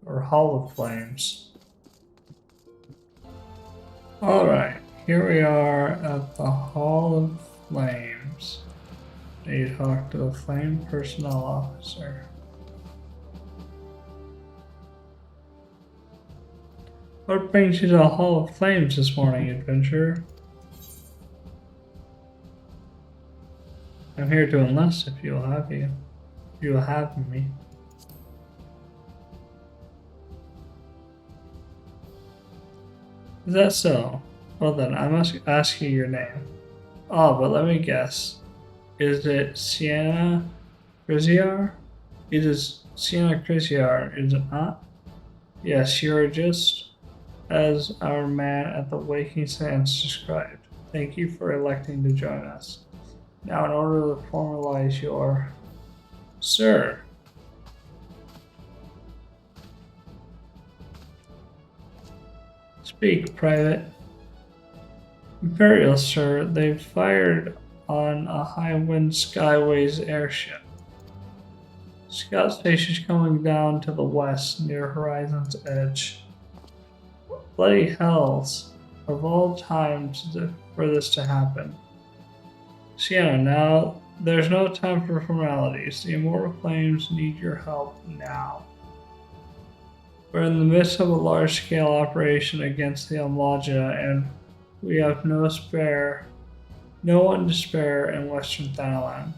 or Hall of Flames. Alright, here we are at the Hall of Flames. Need to talk to the Flame Personnel Officer. What brings you to the Hall of Flames this morning, adventurer? I'm here to enlist if you will have you. You will have me. Is that so? Well then, I must ask you your name. Oh, but let me guess. Is it Sienna Criziar? It is Sienna Criziar, is it not? Yes, you are just as our man at the Waking Sands described. Thank you for electing to join us. Now, in order to formalize your... Sir. Speak, Private. Imperial, sir, they've fired on a High Wind Skyways airship. Scout station's coming down to the west near Horizon's edge. Bloody hells, of all times for this to happen. Sienna, now, there's no time for formalities. The Immortal Flames need your help now. We're in the midst of a large-scale operation against the Almaja, and we have no one to spare in Western Thailand.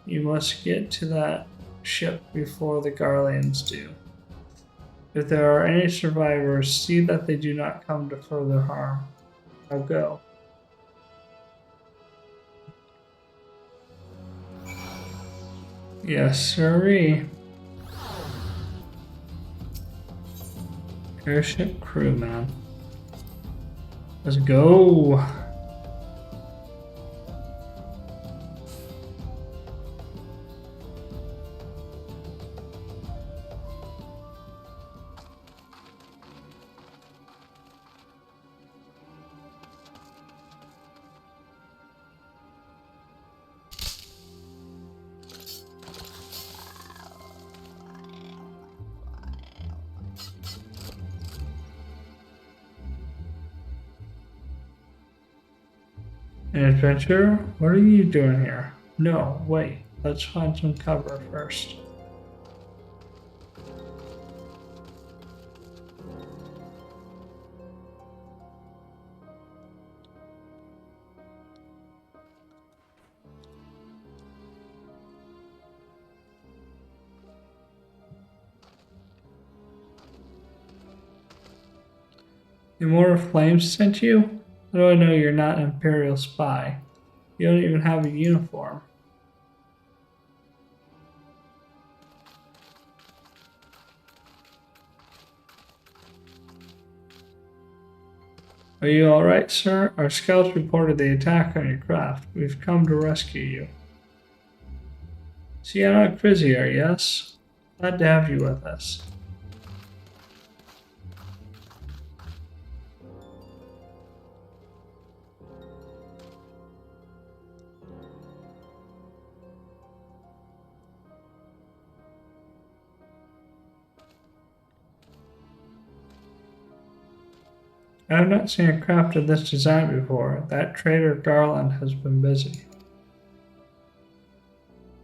You must get to that ship before the Garleans do. If there are any survivors, see that they do not come to further harm. Now go. Yes, sirree. Airship crew, man. Let's go. An adventurer? What are you doing here? No, wait. Let's find some cover first. The Immortal Flames sent you? How do I know you're not an Imperial spy? You don't even have a uniform. Are you alright, sir? Our scouts reported the attack on your craft. We've come to rescue you. Sienna Crizier, yes? Glad to have you with us. I have not seen a craft of this design before. That traitor Garland has been busy.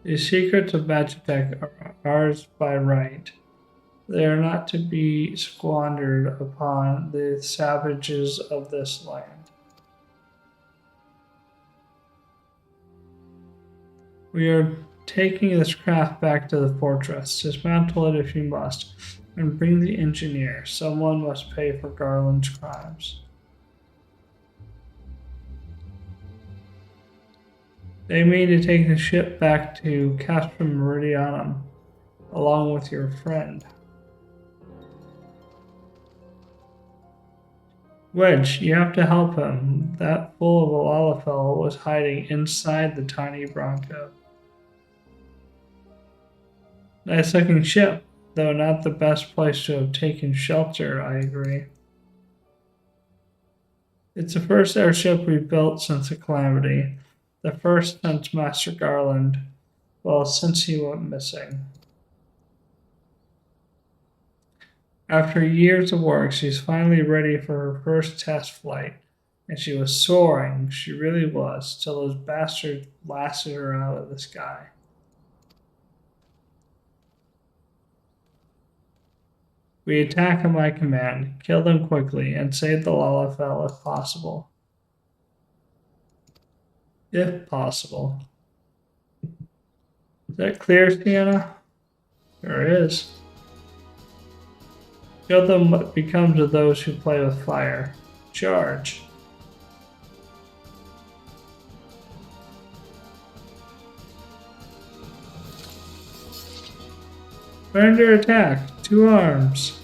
The secrets of Magitech are ours by right. They are not to be squandered upon the savages of this land. We are taking this craft back to the fortress. Dismantle it if you must. And bring the engineer. Someone must pay for Garland's crimes. They mean to take the ship back to Castrum Meridianum, along with your friend. Wedge, you have to help him. That fool of a Lalafell was hiding inside the tiny Bronco. Nice looking ship. Though not the best place to have taken shelter, I agree. It's the first airship we've built since the Calamity. The first since Master Garland. Well, since he went missing. After years of work, she's finally ready for her first test flight. And she was soaring, she really was, till those bastards blasted her out of the sky. We attack on my command, kill them quickly, and save the Lalafell if possible. If possible. Is that clear, Sienna? Sure is. Show them what becomes of those who play with fire. Charge. Surrender attack. 2 arms.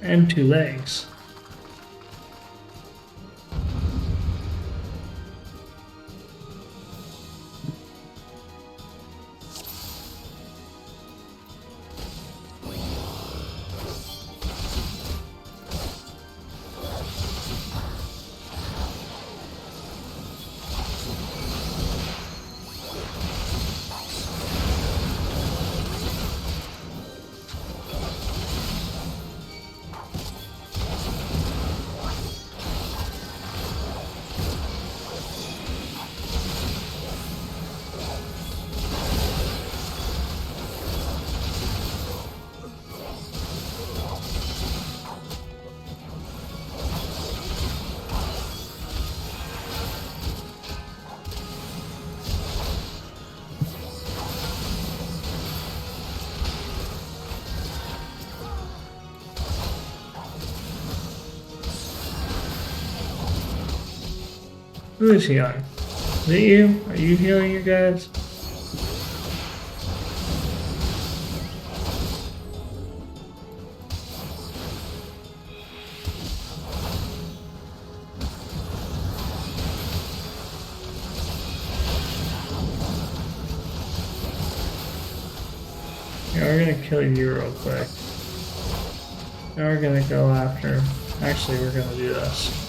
And 2 legs. Who is healing? Is it you? Are you healing your guys? Yeah, we're gonna kill you real quick. Now we're gonna go after. Actually, we're gonna do this.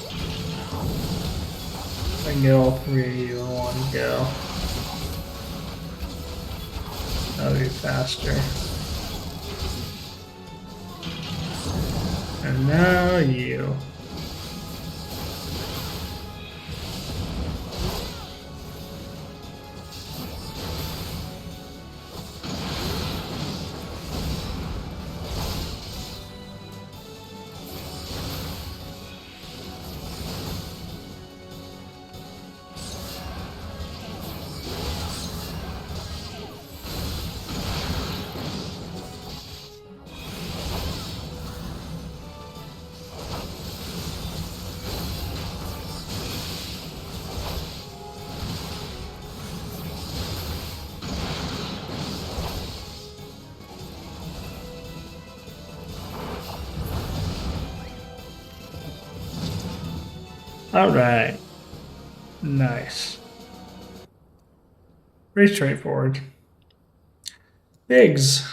I can get all 3 of you in one go. That'll be faster. And now you. Alright. Nice. Pretty straightforward. Biggs.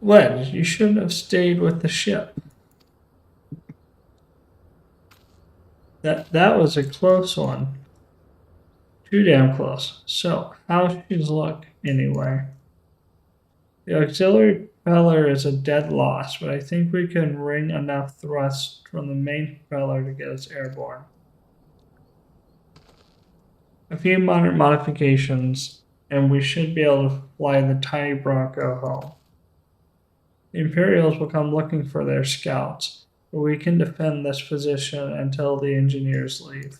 Wedge, you shouldn't have stayed with the ship. That was a close one. Too damn close. So, how's she's look anyway? The auxiliary propeller is a dead loss, but I think we can wring enough thrust from the main propeller to get us airborne. A few minor modifications, and we should be able to fly the tiny Bronco home. The Imperials will come looking for their scouts, but we can defend this position until the engineers leave.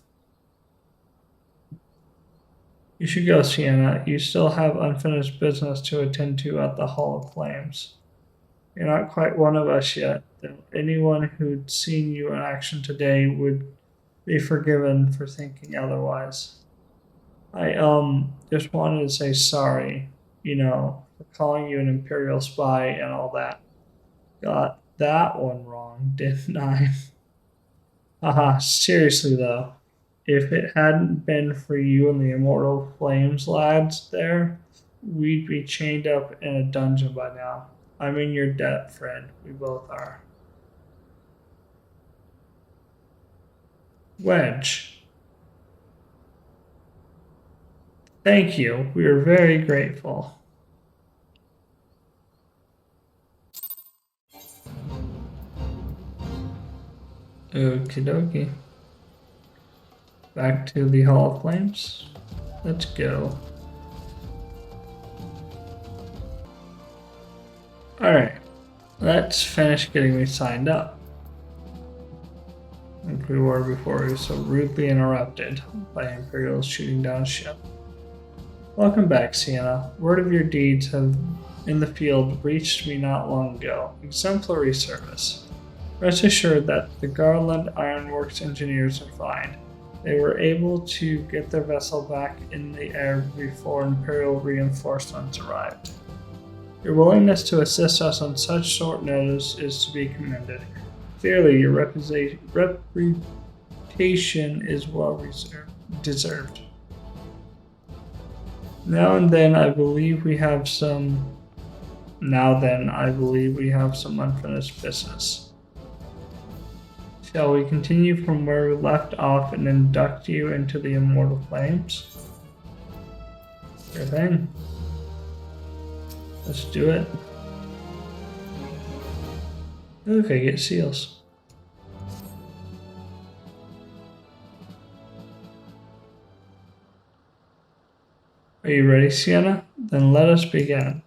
You should go, Sienna. You still have unfinished business to attend to at the Hall of Flames. You're not quite one of us yet, though anyone who'd seen you in action today would be forgiven for thinking otherwise. I just wanted to say sorry, for calling you an Imperial spy and all that. Got that one wrong, didn't I? Haha, seriously though. If it hadn't been for you and the Immortal Flames lads there, we'd be chained up in a dungeon by now. I'm in your debt, friend. We both are. Wedge. Thank you. We are very grateful. Okie dokie. Back to the Hall of Flames. Let's go. Alright, let's finish getting me signed up. Like we were before we were so rudely interrupted by Imperials shooting down a ship. Welcome back, Sienna. Word of your deeds have in the field reached me not long ago. Exemplary service. Rest assured that the Garland Ironworks engineers are fine. They were able to get their vessel back in the air before Imperial reinforcements arrived. Your willingness to assist us on such short notice is to be commended. Clearly, your reputation is well deserved. Now then, I believe we have some unfinished business. Shall we continue from where we left off and induct you into the Immortal Flames? Sure thing. Let's do it. Look, I get seals. Are you ready, Sienna? Then let us begin.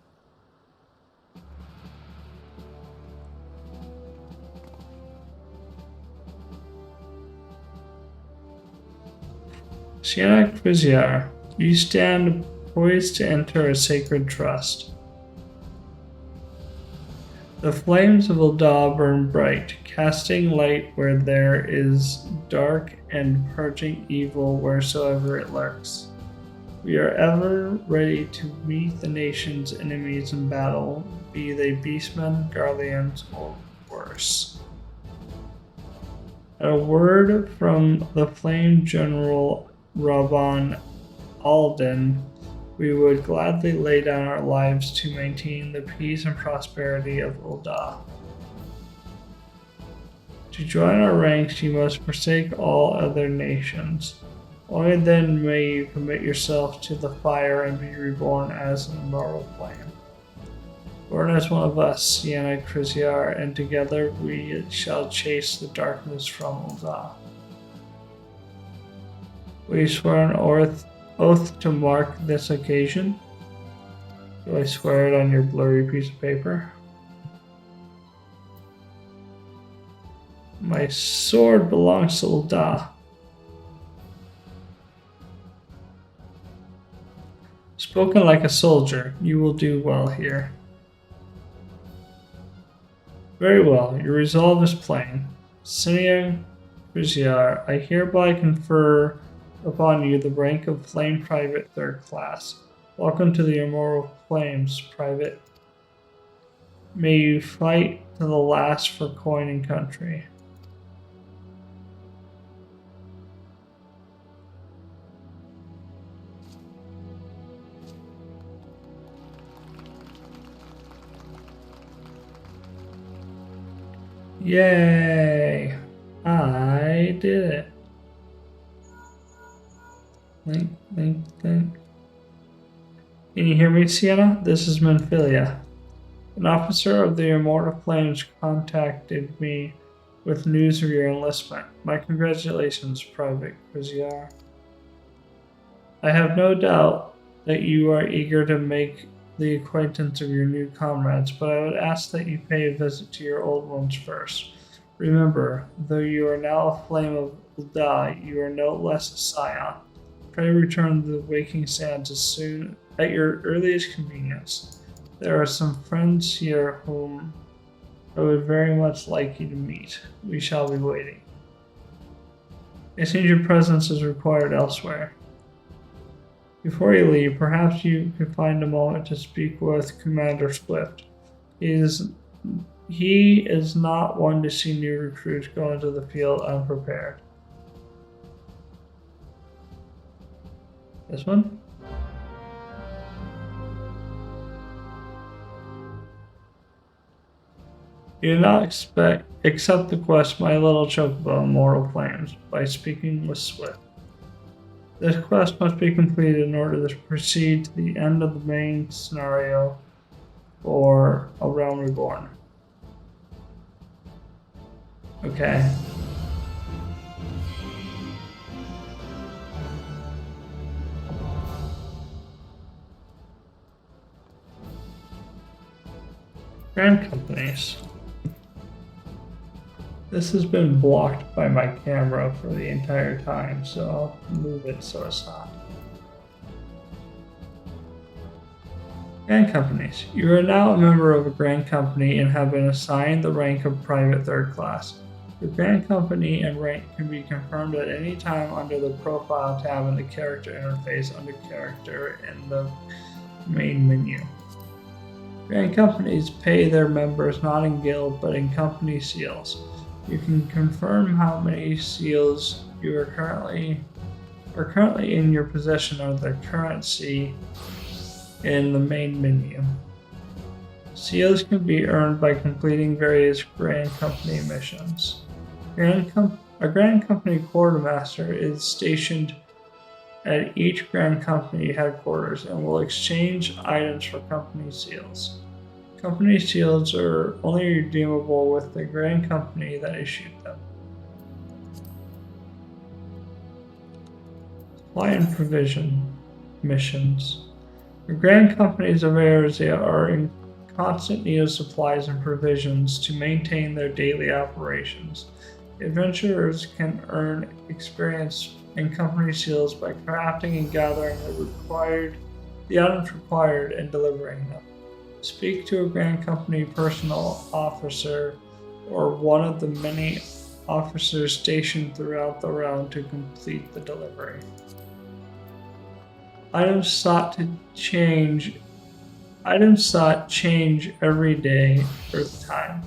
Sienna Eorzea, you stand poised to enter a sacred trust. The flames of Ul'dah burn bright, casting light where there is dark and purging evil wheresoever it lurks. We are ever ready to meet the nation's enemies in battle, be they beastmen, guardians, or worse. At a word from the Flame General Rabban Alden, we would gladly lay down our lives to maintain the peace and prosperity of Ul'dah. To join our ranks, you must forsake all other nations. Only then may you commit yourself to the fire and be reborn as an immortal flame. Born as one of us, Sienna Eorzea, and together we shall chase the darkness from Ul'dah. Will you swear an oath to mark this occasion? Do I swear it on your blurry piece of paper? My sword belongs to Ul'dah. Spoken like a soldier, you will do well here. Very well, your resolve is plain. Sienna Eorzea, I hereby confer upon you the rank of Flame Private 3rd Class. Welcome to the Immortal Flames, Private. May you fight to the last for coin and country. Yay! I did it. Link. Can you hear me, Sienna? This is Menphilia. An officer of the Immortal Flames contacted me with news of your enlistment. My congratulations, Private Eorzea. I have no doubt that you are eager to make the acquaintance of your new comrades, but I would ask that you pay a visit to your old ones first. Remember, though you are now a flame of Ul'dah, you are no less a scion. Pray return to the waking sands as soon at your earliest convenience. There are some friends here whom I would very much like you to meet. We shall be waiting. It seems your presence is required elsewhere. Before you leave, perhaps you could find a moment to speak with Commander Swift. He is not one to see new recruits go into the field unprepared. This one? You do not accept the quest My Little Chocobo Immortal Flames by speaking with Swift. This quest must be completed in order to proceed to the end of the main scenario for A Realm Reborn. Okay. Grand Companies. This has been blocked by my camera for the entire time, so I'll move it so it's not. Grand Companies. You are now a member of a Grand Company and have been assigned the rank of Private Third Class. Your Grand Company and rank can be confirmed at any time under the Profile tab in the Character interface under Character in the main menu. Grand Companies pay their members not in guild but in company seals. You can confirm how many seals you are currently in your possession of their currency in the main menu. Seals can be earned by completing various Grand Company missions. A Grand Company Quartermaster is stationed at each Grand Company headquarters and will exchange items for company seals. Company seals are only redeemable with the Grand Company that issued them. Supply and provision missions. The Grand Companies of Eorzea are in constant need of supplies and provisions to maintain their daily operations. Adventurers can earn experience and company seals by crafting and gathering the items required and delivering them. Speak to a Grand Company personal officer or one of the many officers stationed throughout the realm to complete the delivery. Items sought change every day or time.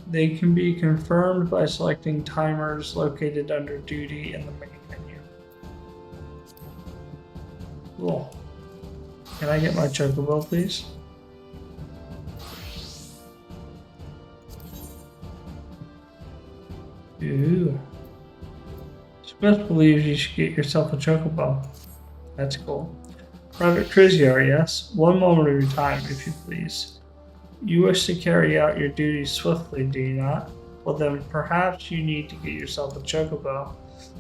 They can be confirmed by selecting timers located under duty in the main menu. Cool. Can I get my chocobo, please? Ooh. Smith believes you should get yourself a chocobo. That's cool. Private Triziar, yes. One moment of your time, if you please. You wish to carry out your duties swiftly, do you not? Well then, perhaps you need to get yourself a chocobo.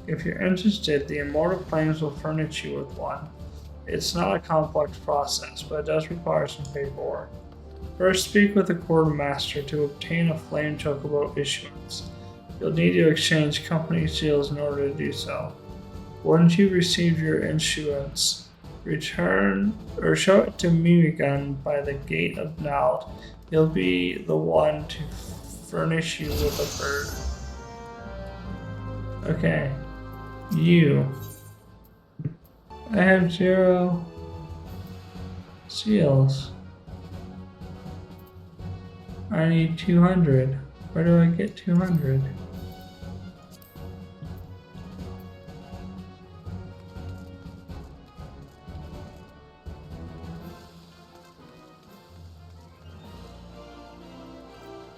If you're interested, the Immortal Flames will furnish you with one. It's not a complex process, but it does require some paperwork. First, speak with the Quartermaster to obtain a Flame Chocobo issuance. You'll need to exchange company seals in order to do so. Once you receive your issuance, return or show it to Mimigan by the Gate of Nald. He'll be the one to furnish you with a bird. Okay. You. I have 0 seals. I need 200. Where do I get 200?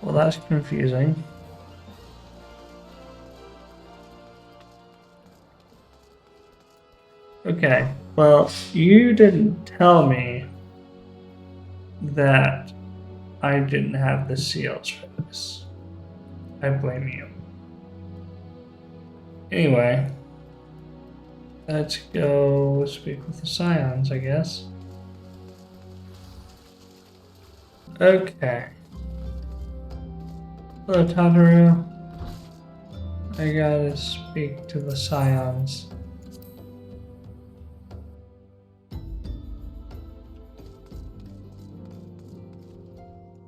Well, that's confusing. Okay, well, you didn't tell me that I didn't have the seals for this. I blame you. Anyway, let's go speak with the Scions, I guess. Okay. Hello, Tataru. I gotta speak to the Scions.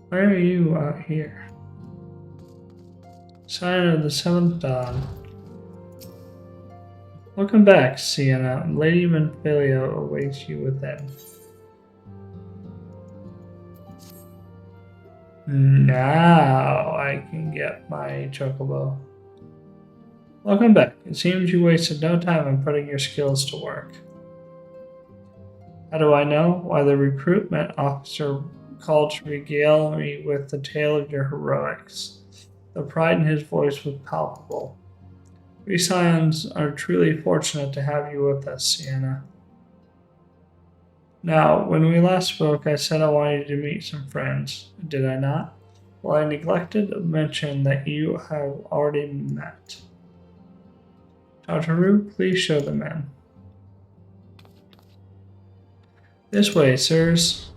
Why are you out here? Scion of the 7th Dawn. Welcome back, Sienna. Lady Menfilia awaits you within. Now I can get my chocobo. Welcome back. It seems you wasted no time in putting your skills to work. How do I know? Why, the recruitment officer called to regale me with the tale of your heroics. The pride in his voice was palpable. We Scions are truly fortunate to have you with us, Sienna. Now, when we last spoke, I said I wanted to meet some friends. Did I not? Well, I neglected to mention that you have already met. Tataru, please show them in. This way, sirs.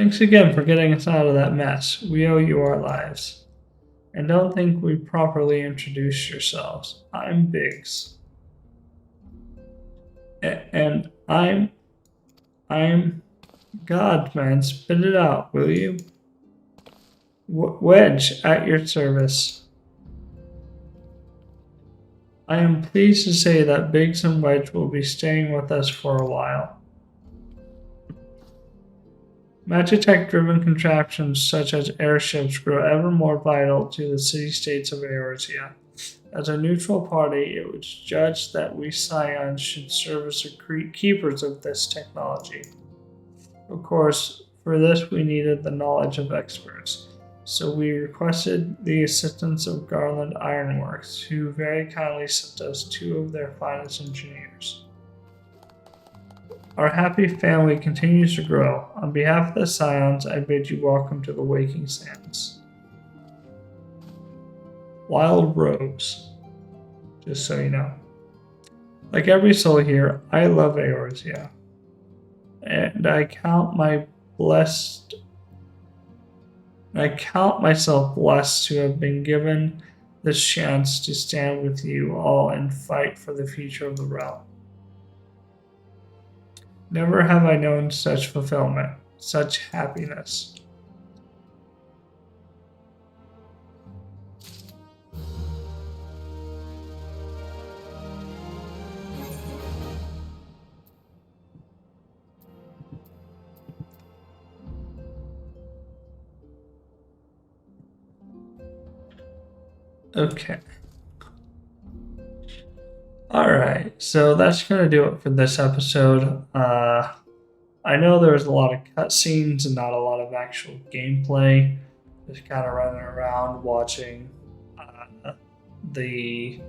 Thanks again for getting us out of that mess. We owe you our lives. And don't think we properly introduced yourselves. I'm Biggs. And I'm God, man, spit it out, will you? Wedge, at your service. I am pleased to say that Biggs and Wedge will be staying with us for a while. Magitech-driven contraptions such as airships grow ever more vital to the city-states of Eorzea. As a neutral party, it was judged that we Scions should serve as the keepers of this technology. Of course, for this we needed the knowledge of experts, so we requested the assistance of Garland Ironworks, who very kindly sent us 2 of their finest engineers. Our happy family continues to grow. On behalf of the Scions, I bid you welcome to the Waking Sands. Wild Rose, just so you know. Like every soul here, I love Eorzea. And I count myself blessed to have been given this chance to stand with you all and fight for the future of the realm. Never have I known such fulfillment, such happiness. Okay. Alright, so that's going to do it for this episode. I know there was a lot of cutscenes and not a lot of actual gameplay. Just kind of running around watching the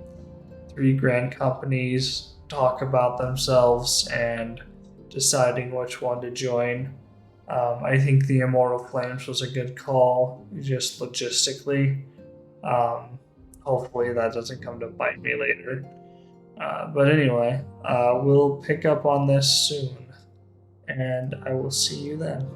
3 Grand Companies talk about themselves and deciding which one to join. I think the Immortal Flames was a good call, just logistically. Hopefully that doesn't come to bite me later. But anyway, we'll pick up on this soon, and I will see you then.